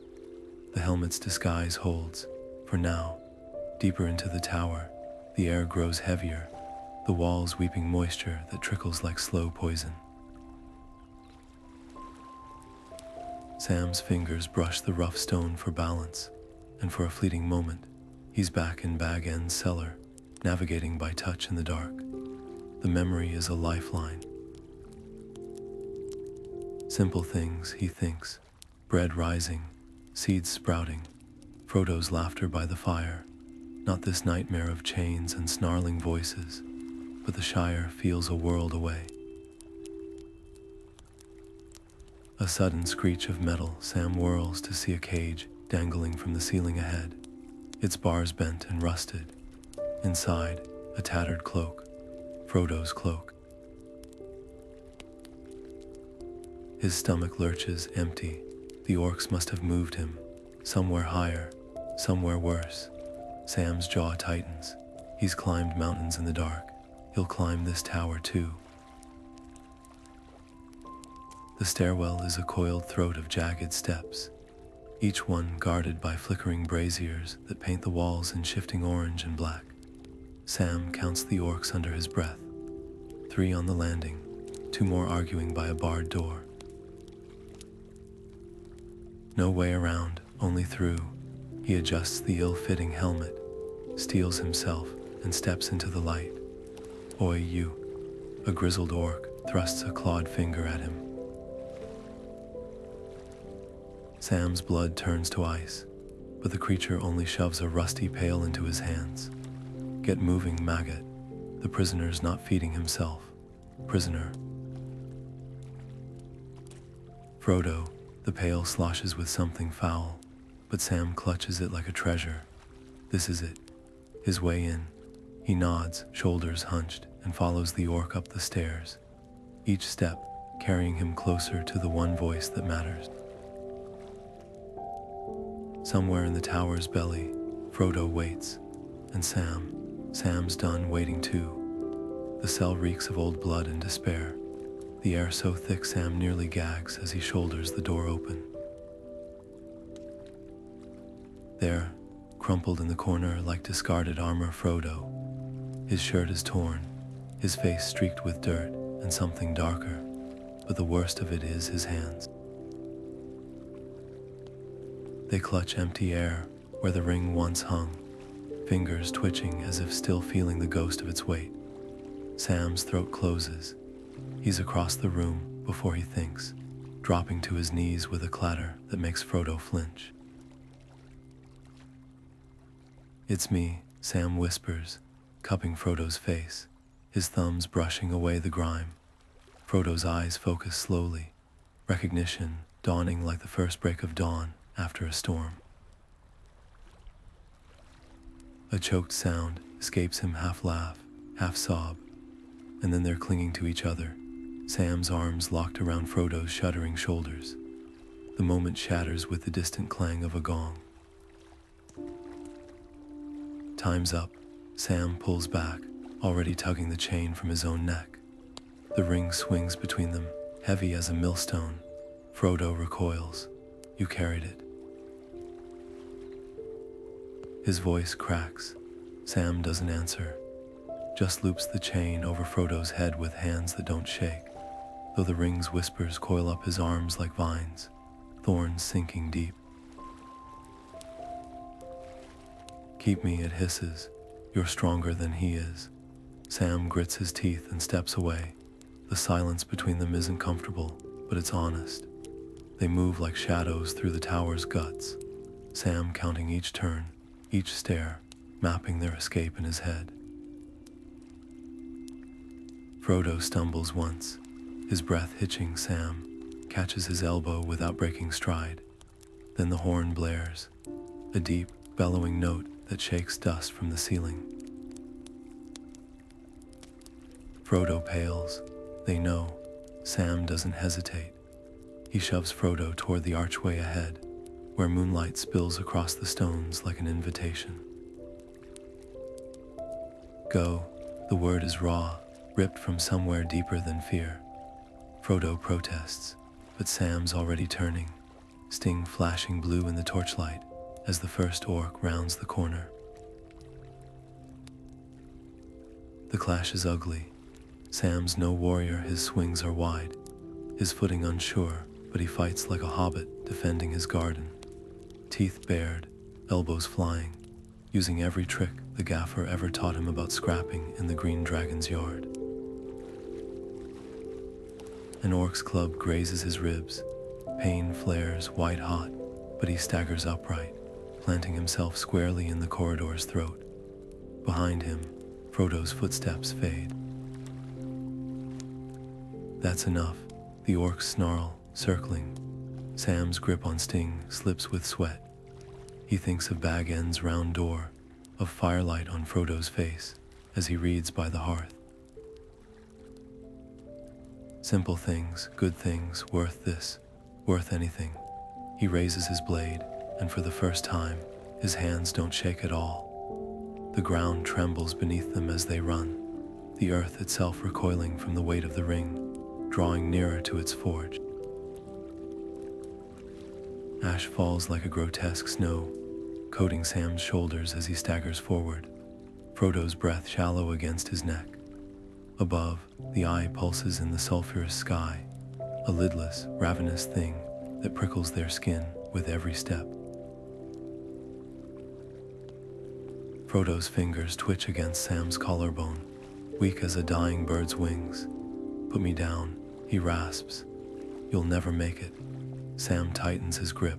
The helmet's disguise holds, for now. Deeper into the tower, the air grows heavier, the walls weeping moisture that trickles like slow poison. Sam's fingers brush the rough stone for balance, and for a fleeting moment, he's back in Bag End's cellar, navigating by touch in the dark. The memory is a lifeline. Simple things, he thinks. Bread rising, seeds sprouting, Frodo's laughter by the fire. Not this nightmare of chains and snarling voices, but the Shire feels a world away. A sudden screech of metal, Sam whirls to see a cage dangling from the ceiling ahead, its bars bent and rusted. Inside, a tattered cloak, Frodo's cloak. His stomach lurches, empty. The orcs must have moved him, somewhere higher, somewhere worse. Sam's jaw tightens. He's climbed mountains in the dark. He'll climb this tower too. The stairwell is a coiled throat of jagged steps, each one guarded by flickering braziers that paint the walls in shifting orange and black. Sam counts the orcs under his breath. 3 on the landing, 2 more arguing by a barred door. No way around, only through. He adjusts the ill-fitting helmet, steels himself, and steps into the light. Oi, you. A grizzled orc thrusts a clawed finger at him. Sam's blood turns to ice, but the creature only shoves a rusty pail into his hands. Get moving, maggot. The prisoner's not feeding himself. Prisoner. Frodo, the pail sloshes with something foul, but Sam clutches it like a treasure. This is it, his way in. He nods, shoulders hunched, and follows the orc up the stairs, each step carrying him closer to the one voice that matters. Somewhere in the tower's belly, Frodo waits, and Sam's done waiting too. The cell reeks of old blood and despair, the air so thick Sam nearly gags as he shoulders the door open. There, crumpled in the corner like discarded armor, Frodo. His shirt is torn, his face streaked with dirt and something darker, but the worst of it is his hands. They clutch empty air where the ring once hung, fingers twitching as if still feeling the ghost of its weight. Sam's throat closes. He's across the room before he thinks, dropping to his knees with a clatter that makes Frodo flinch. It's me, Sam whispers, cupping Frodo's face, his thumbs brushing away the grime. Frodo's eyes focus slowly, recognition dawning like the first break of dawn after a storm. A choked sound escapes him, half laugh, half sob, and then they're clinging to each other, Sam's arms locked around Frodo's shuddering shoulders. The moment shatters with the distant clang of a gong. Time's up. Sam pulls back, already tugging the chain from his own neck. The ring swings between them, heavy as a millstone. Frodo recoils. You carried it. His voice cracks. Sam doesn't answer, just loops the chain over Frodo's head with hands that don't shake, though the ring's whispers coil up his arms like vines, thorns sinking deep. Keep me, it hisses. You're stronger than he is. Sam grits his teeth and steps away. The silence between them isn't comfortable, but it's honest. They move like shadows through the tower's guts, Sam counting each turn, each stare, mapping their escape in his head. Frodo stumbles once, his breath hitching. Sam catches his elbow without breaking stride. Then the horn blares, a deep, bellowing note that shakes dust from the ceiling. Frodo pales. They know. Sam doesn't hesitate. He shoves Frodo toward the archway ahead, where moonlight spills across the stones like an invitation. Go. The word is raw, ripped from somewhere deeper than fear. Frodo protests, but Sam's already turning, sting flashing blue in the torchlight as the first orc rounds the corner. The clash is ugly. Sam's no warrior, his swings are wide, his footing unsure, but he fights like a hobbit defending his garden. Teeth bared, elbows flying, using every trick the gaffer ever taught him about scrapping in the Green Dragon's yard. An orc's club grazes his ribs, pain flares white hot, but he staggers upright, planting himself squarely in the corridor's throat. Behind him, Frodo's footsteps fade. That's enough, the orcs snarl, circling. Sam's grip on Sting slips with sweat. He thinks of Bag End's round door, of firelight on Frodo's face as he reads by the hearth. Simple things, good things, worth this, worth anything. He raises his blade, and for the first time, his hands don't shake at all. The ground trembles beneath them as they run, the earth itself recoiling from the weight of the ring, drawing nearer to its forge. Ash falls like a grotesque snow, coating Sam's shoulders as he staggers forward, Frodo's breath shallow against his neck. Above, the eye pulses in the sulphurous sky, a lidless, ravenous thing that prickles their skin with every step. Frodo's fingers twitch against Sam's collarbone, weak as a dying bird's wings. Put me down, he rasps. You'll never make it. Sam tightens his grip,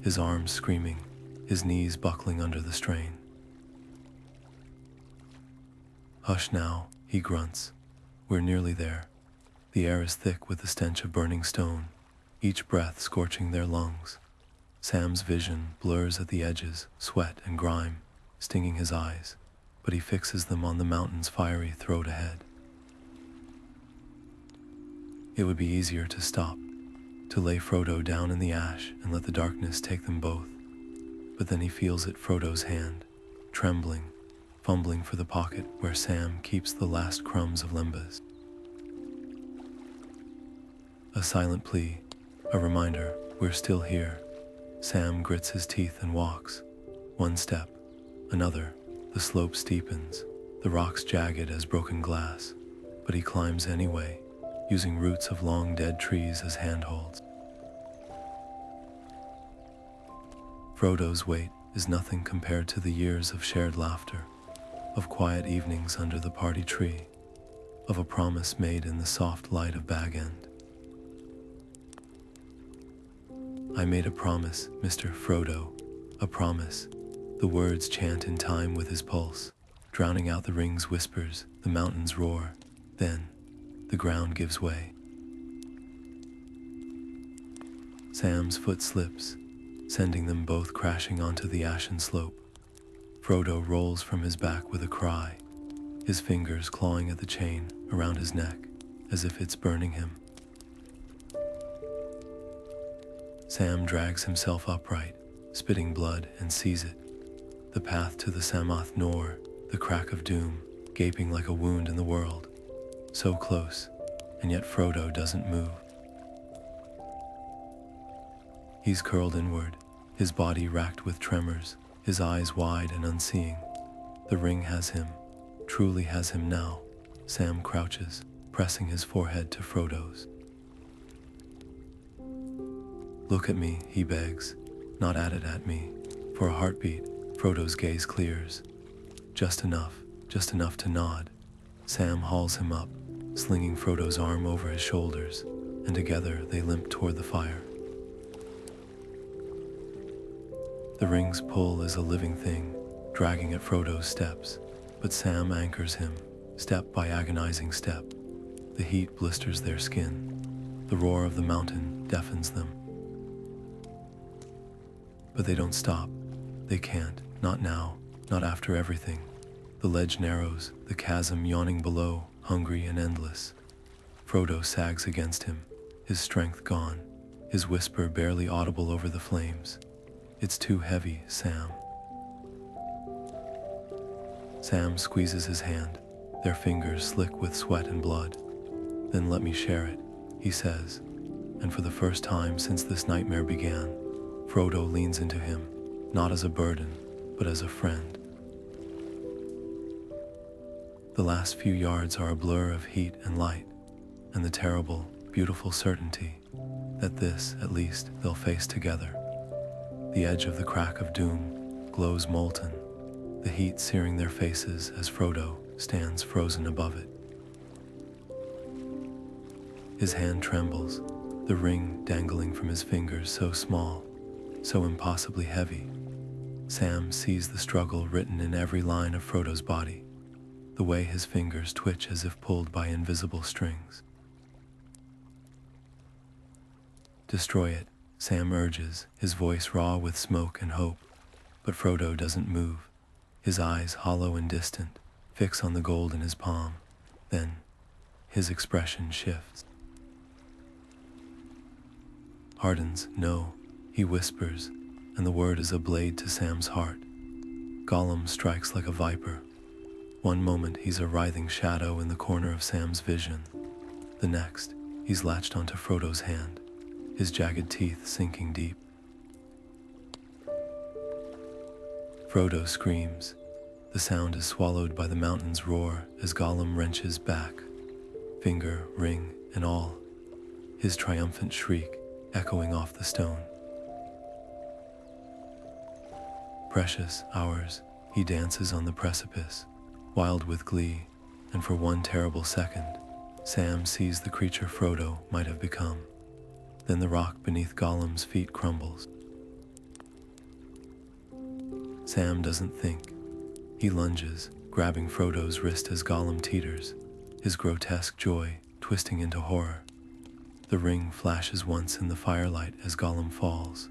his arms screaming, his knees buckling under the strain. Hush now, he grunts. We're nearly there. The air is thick with the stench of burning stone, each breath scorching their lungs. Sam's vision blurs at the edges, sweat and grime, stinging his eyes, but he fixes them on the mountain's fiery throat ahead. It would be easier to stop, to lay Frodo down in the ash and let the darkness take them both. But then he feels at Frodo's hand, trembling, fumbling for the pocket where Sam keeps the last crumbs of lembas. A silent plea, a reminder, we're still here. Sam grits his teeth and walks. One step, another, the slope steepens, the rocks jagged as broken glass, but he climbs anyway, using roots of long dead trees as handholds. Frodo's weight is nothing compared to the years of shared laughter, of quiet evenings under the party tree, of a promise made in the soft light of Bag End. I made a promise, Mr. Frodo, a promise. The words chant in time with his pulse, drowning out the ring's whispers, the mountains roar. Then, the ground gives way. Sam's foot slips, sending them both crashing onto the ashen slope. Frodo rolls from his back with a cry, his fingers clawing at the chain around his neck, as if it's burning him. Sam drags himself upright, spitting blood, and sees it. the path to the Samath Nor, the crack of doom, gaping like a wound in the world. So close, and yet Frodo doesn't move. He's curled inward, his body racked with tremors, his eyes wide and unseeing. The ring has him, truly has him now. Sam crouches, pressing his forehead to Frodo's. "Look at me," he begs, not at me. For a heartbeat, Frodo's gaze clears. Just enough to nod. Sam hauls him up, slinging Frodo's arm over his shoulders, and together they limp toward the fire. The ring's pull is a living thing, dragging at Frodo's steps, but Sam anchors him, step by agonizing step. The heat blisters their skin. The roar of the mountain deafens them. But they don't stop. They can't, not now, not after everything. The ledge narrows, the chasm yawning below, hungry and endless. Frodo sags against him, his strength gone, his whisper barely audible over the flames. "It's too heavy, Sam." Sam squeezes his hand, their fingers slick with sweat and blood. "Then let me share it," he says, and for the first time since this nightmare began, Frodo leans into him, not as a burden, but as a friend. The last few yards are a blur of heat and light, and the terrible, beautiful certainty that this, at least, they'll face together. The edge of the crack of doom glows molten, the heat searing their faces as Frodo stands frozen above it. His hand trembles, the ring dangling from his fingers so small, so impossibly heavy. Sam sees the struggle written in every line of Frodo's body, the way his fingers twitch as if pulled by invisible strings. "Destroy it," Sam urges, his voice raw with smoke and hope, but Frodo doesn't move, his eyes hollow and distant, fix on the gold in his palm. Then, his expression shifts. "Hardens, no," he whispers, and the word is a blade to Sam's heart. Gollum strikes like a viper. One moment he's a writhing shadow in the corner of Sam's vision. The next, he's latched onto Frodo's hand, his jagged teeth sinking deep. Frodo screams. The sound is swallowed by the mountain's roar as Gollum wrenches back, finger, ring, and all, his triumphant shriek echoing off the stone. "Precious, ours," he dances on the precipice, wild with glee, and for one terrible second, Sam sees the creature Frodo might have become. Then the rock beneath Gollum's feet crumbles. Sam doesn't think. He lunges, grabbing Frodo's wrist as Gollum teeters, his grotesque joy twisting into horror. The ring flashes once in the firelight as Gollum falls,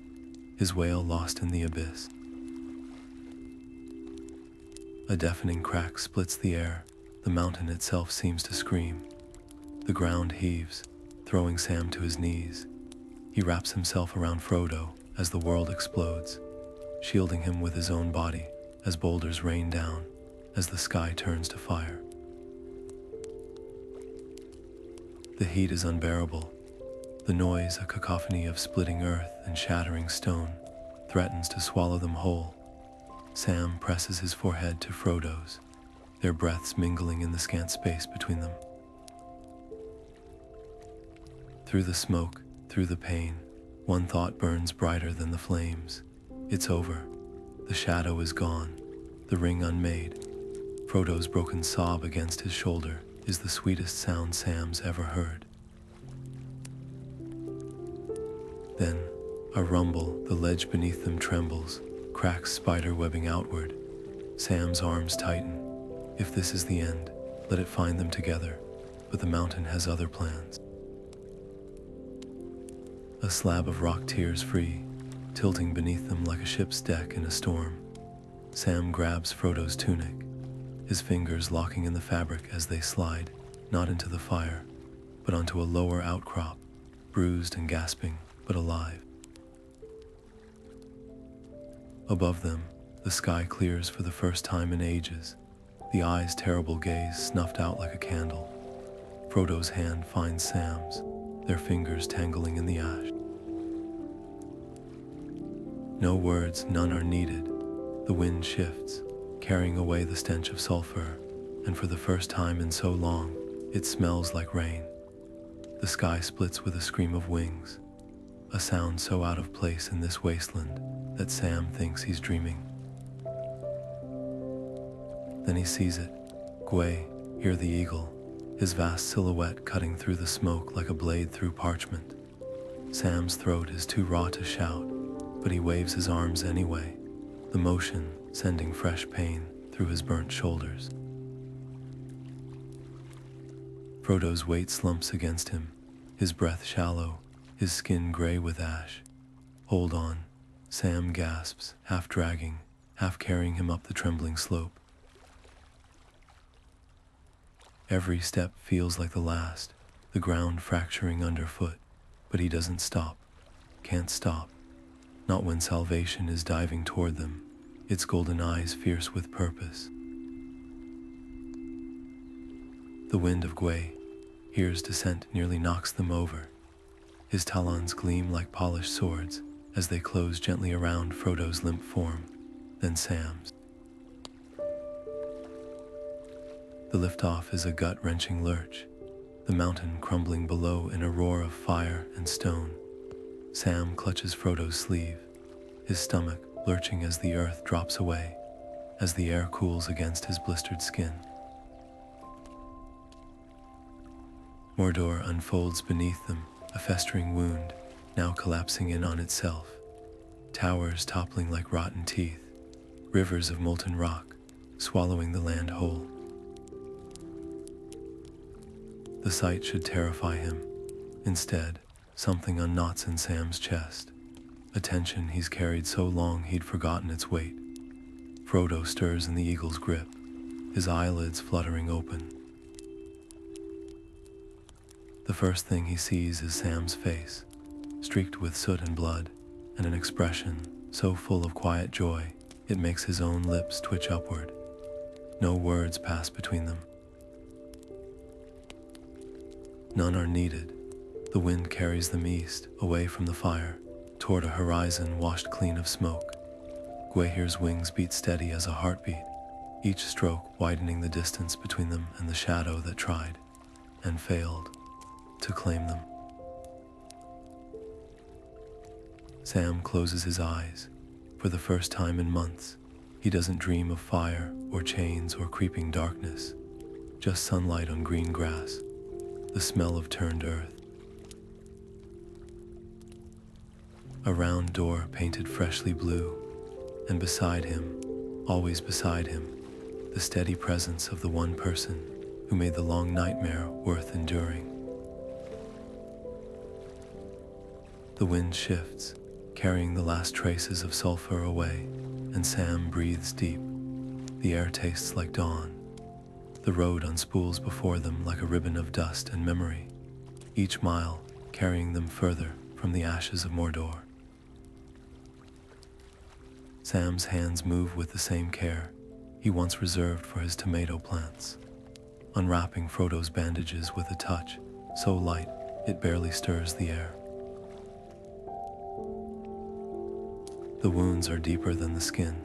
his wail lost in the abyss. A deafening crack splits the air, the mountain itself seems to scream. The ground heaves, throwing Sam to his knees. He wraps himself around Frodo as the world explodes, shielding him with his own body as boulders rain down, as the sky turns to fire. The heat is unbearable. The noise, a cacophony of splitting earth and shattering stone, threatens to swallow them whole. Sam presses his forehead to Frodo's, their breaths mingling in the scant space between them. Through the smoke, through the pain, one thought burns brighter than the flames. It's over. The shadow is gone, the ring unmade. Frodo's broken sob against his shoulder is the sweetest sound Sam's ever heard. Then, a rumble, the ledge beneath them trembles, cracks spider-webbing outward. Sam's arms tighten. If this is the end, let it find them together, but the mountain has other plans. A slab of rock tears free, tilting beneath them like a ship's deck in a storm. Sam grabs Frodo's tunic, his fingers locking in the fabric as they slide, not into the fire, but onto a lower outcrop, bruised and gasping, but alive. Above them, The sky clears for the first time in ages, the eye's terrible gaze snuffed out like a candle. Frodo's hand finds Sam's, their fingers tangling in the ash. No words, none are needed. The wind shifts, carrying away the stench of sulfur, and for the first time in so long, it smells like rain. The sky splits with a scream of wings, a sound so out of place in this wasteland that Sam thinks he's dreaming. Then he sees it. Gwey, hear the eagle, his vast silhouette cutting through the smoke like a blade through parchment. Sam's throat is too raw to shout, but he waves his arms anyway, the motion sending fresh pain through his burnt shoulders. Frodo's weight slumps against him, his breath shallow, his skin gray with ash. Hold on, Sam gasps, half dragging, half carrying him up the trembling slope. Every step feels like the last, the ground fracturing underfoot, but he doesn't stop, can't stop. Not when salvation is diving toward them, its golden eyes fierce with purpose. The wind of Gwey, here's descent nearly knocks them over. His talons gleam like polished swords as they close gently around Frodo's limp form, then Sam's. The liftoff is a gut-wrenching lurch, the mountain crumbling below in a roar of fire and stone. Sam clutches Frodo's sleeve, his stomach lurching as the earth drops away, as the air cools against his blistered skin. Mordor unfolds beneath them, a festering wound, now collapsing in on itself. Towers toppling like rotten teeth, rivers of molten rock, swallowing the land whole. The sight should terrify him. Instead, something unknots in Sam's chest, a tension he's carried so long he'd forgotten its weight. Frodo stirs in the eagle's grip, his eyelids fluttering open. The first thing he sees is Sam's face, streaked with soot and blood, and an expression so full of quiet joy it makes his own lips twitch upward. No words pass between them. None are needed. The wind carries them east, away from the fire, toward a horizon washed clean of smoke. Gweyhir's wings beat steady as a heartbeat, each stroke widening the distance between them and the shadow that tried, and failed, to claim them. Sam closes his eyes. For the first time in months, he doesn't dream of fire or chains or creeping darkness, just sunlight on green grass, the smell of turned earth. A round door painted freshly blue, and beside him, always beside him, the steady presence of the one person who made the long nightmare worth enduring. The wind shifts, carrying the last traces of sulfur away, and Sam breathes deep. The air tastes like dawn. The road unspools before them like a ribbon of dust and memory, each mile carrying them further from the ashes of Mordor. Sam's hands move with the same care he once reserved for his tomato plants, unwrapping Frodo's bandages with a touch so light it barely stirs the air. The wounds are deeper than the skin.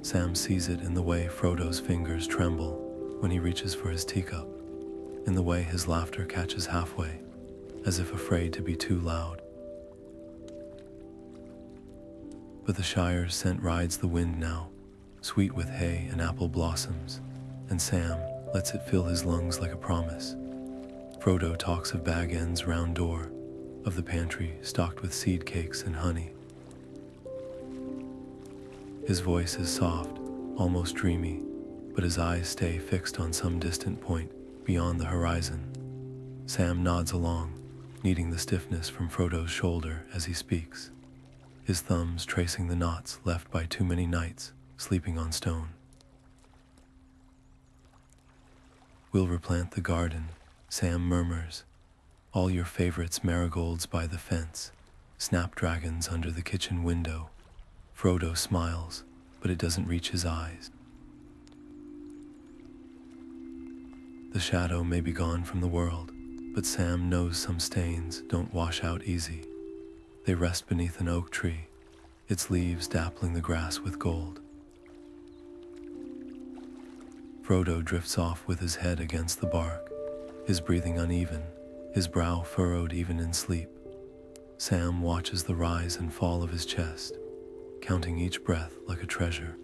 Sam sees it in the way Frodo's fingers tremble when he reaches for his teacup, in the way his laughter catches halfway, as if afraid to be too loud. But the Shire's scent rides the wind now, sweet with hay and apple blossoms, and Sam lets it fill his lungs like a promise. Frodo talks of Bag End's round door, of the pantry stocked with seed cakes and honey. His voice is soft, almost dreamy, but his eyes stay fixed on some distant point beyond the horizon. Sam nods along, kneading the stiffness from Frodo's shoulder as he speaks, his thumbs tracing the knots left by too many nights sleeping on stone. "We'll replant the garden," Sam murmurs. "All your favorites, marigolds by the fence, snapdragons under the kitchen window." Frodo smiles, but it doesn't reach his eyes. The shadow may be gone from the world, but Sam knows some stains don't wash out easy. They rest beneath an oak tree, its leaves dappling the grass with gold. Frodo drifts off with his head against the bark, his breathing uneven, his brow furrowed even in sleep. Sam watches the rise and fall of his chest, counting each breath like a treasure.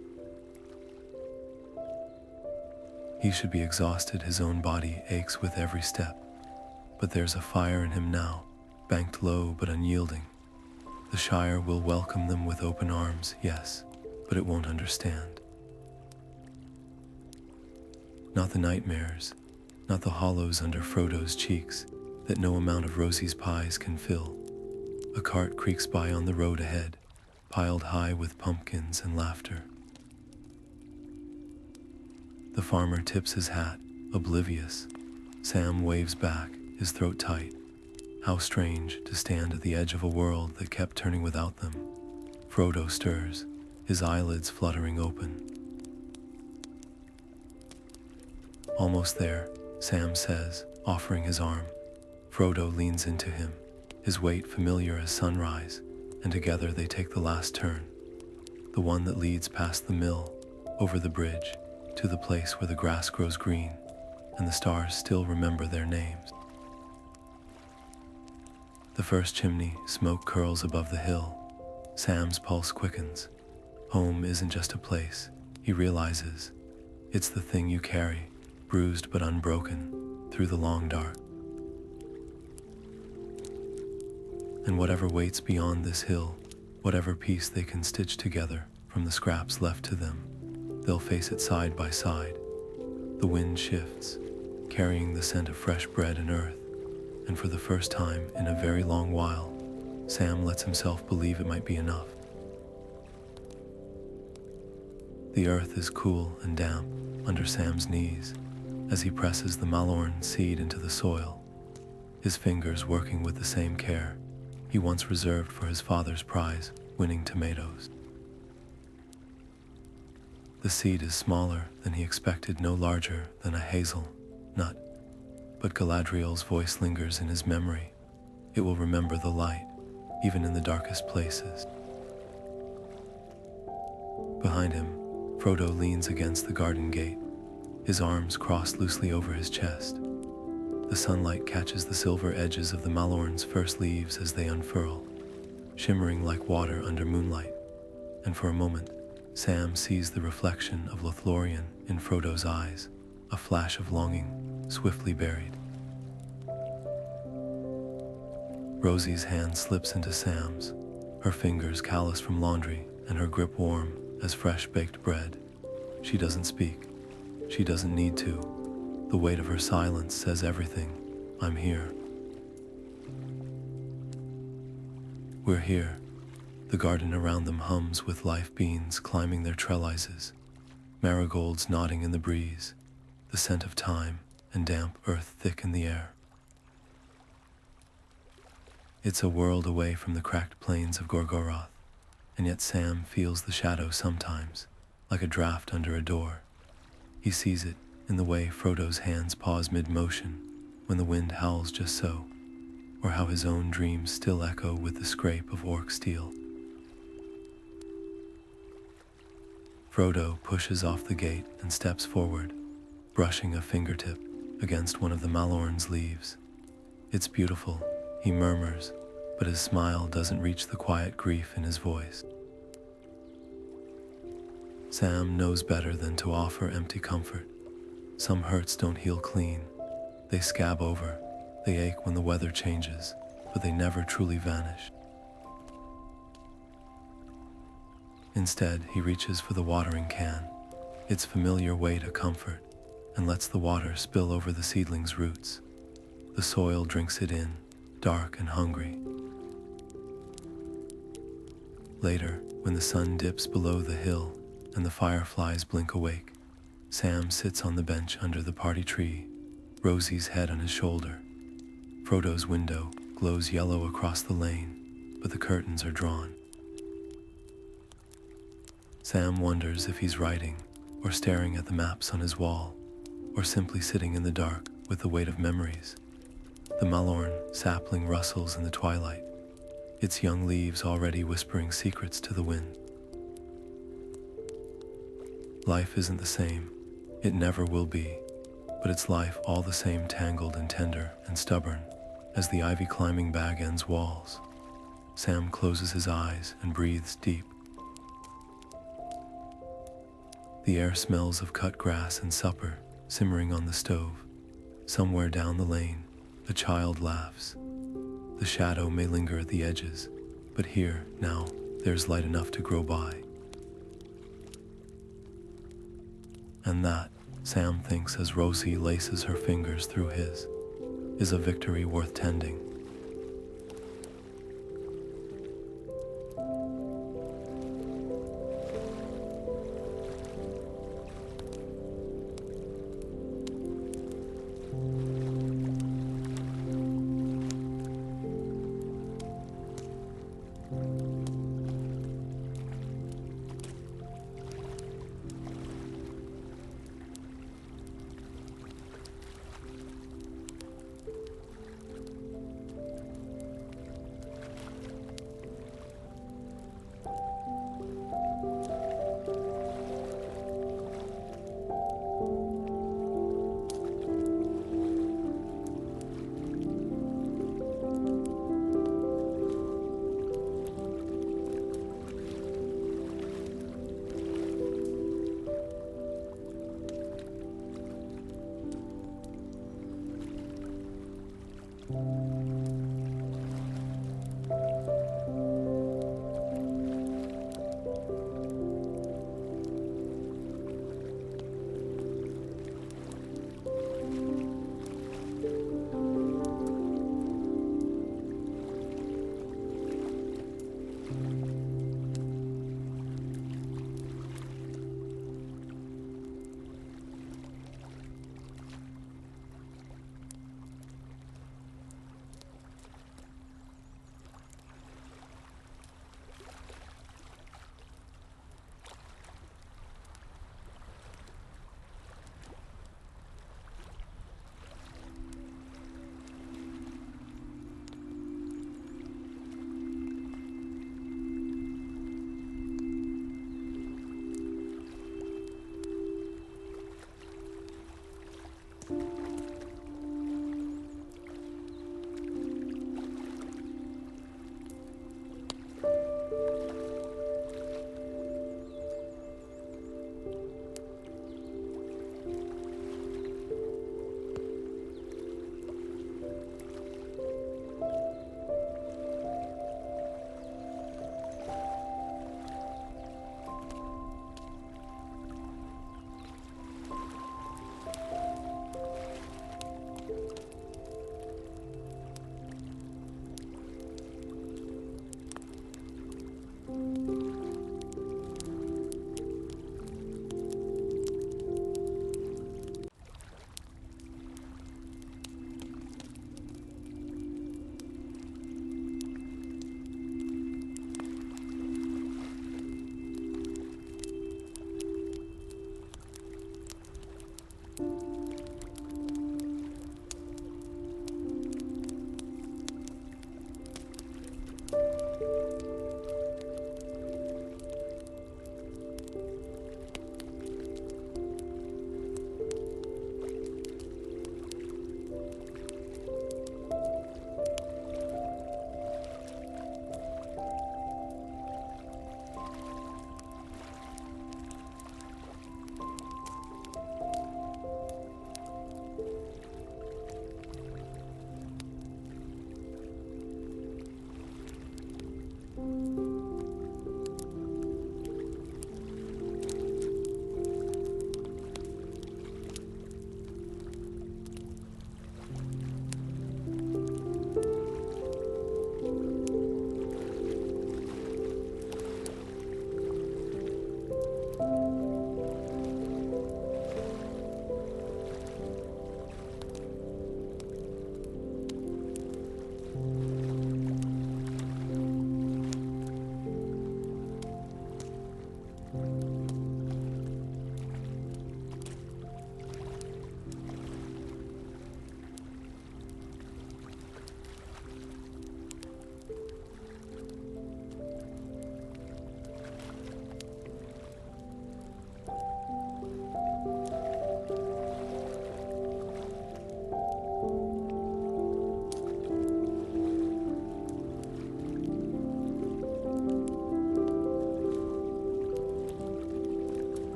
He should be exhausted, his own body aches with every step, but there's a fire in him now, banked low but unyielding. The Shire will welcome them with open arms, yes, but it won't understand. Not the nightmares, not the hollows under Frodo's cheeks that no amount of Rosie's pies can fill. A cart creaks by on the road ahead, piled high with pumpkins and laughter. The farmer tips his hat, oblivious. Sam waves back, his throat tight. How strange to stand at the edge of a world that kept turning without them. Frodo stirs, his eyelids fluttering open. Almost there, Sam says, offering his arm. Frodo leans into him, his weight familiar as sunrise, and together they take the last turn, the one that leads past the mill, over the bridge, to the place where the grass grows green, and the stars still remember their names. The first chimney, smoke curls above the hill. Sam's pulse quickens. Home isn't just a place, he realizes. It's the thing you carry, bruised but unbroken, through the long dark. And whatever waits beyond this hill, whatever piece they can stitch together from the scraps left to them, they'll face it side by side. The wind shifts, carrying the scent of fresh bread and earth, and for the first time in a very long while, Sam lets himself believe it might be enough. The earth is cool and damp under Sam's knees as he presses the Mallorn seed into the soil, his fingers working with the same care he once reserved for his father's prize, winning tomatoes. The seed is smaller than he expected, no larger than a hazel nut, but Galadriel's voice lingers in his memory. It will remember the light, even in the darkest places. Behind him, Frodo leans against the garden gate, his arms crossed loosely over his chest. The sunlight catches the silver edges of the Mallorn's first leaves as they unfurl, shimmering like water under moonlight, and for a moment, Sam sees the reflection of Lothlorien in Frodo's eyes, a flash of longing, swiftly buried. Rosie's hand slips into Sam's, her fingers calloused from laundry and her grip warm as fresh baked bread. She doesn't speak. She doesn't need to. The weight of her silence says everything. I'm here. We're here. The garden around them hums with life beans climbing their trellises, marigolds nodding in the breeze, the scent of thyme and damp earth thick in the air. It's a world away from the cracked plains of Gorgoroth, and yet Sam feels the shadow sometimes, like a draft under a door. He sees it in the way Frodo's hands pause mid-motion when the wind howls just so, or how his own dreams still echo with the scrape of orc steel. Frodo pushes off the gate and steps forward, brushing a fingertip against one of the Mallorn's leaves. It's beautiful, he murmurs, but his smile doesn't reach the quiet grief in his voice. Sam knows better than to offer empty comfort. Some hurts don't heal clean. They scab over, they ache when the weather changes, but they never truly vanish. Instead, he reaches for the watering can, its familiar way to comfort, and lets the water spill over the seedling's roots. The soil drinks it in, dark and hungry. Later, when the sun dips below the hill and the fireflies blink awake, Sam sits on the bench under the party tree, Rosie's head on his shoulder. Frodo's window glows yellow across the lane, but the curtains are drawn. Sam wonders if he's writing, or staring at the maps on his wall, or simply sitting in the dark with the weight of memories. The Mallorn sapling rustles in the twilight, its young leaves already whispering secrets to the wind. Life isn't the same, it never will be, but it's life all the same, tangled and tender and stubborn as the ivy climbing Bag End's walls. Sam closes his eyes and breathes deep. The air smells of cut grass and supper simmering on the stove. Somewhere down the lane, a child laughs. The shadow may linger at the edges, but here, now, there's light enough to grow by. And that, Sam thinks as Rosie laces her fingers through his, is a victory worth tending.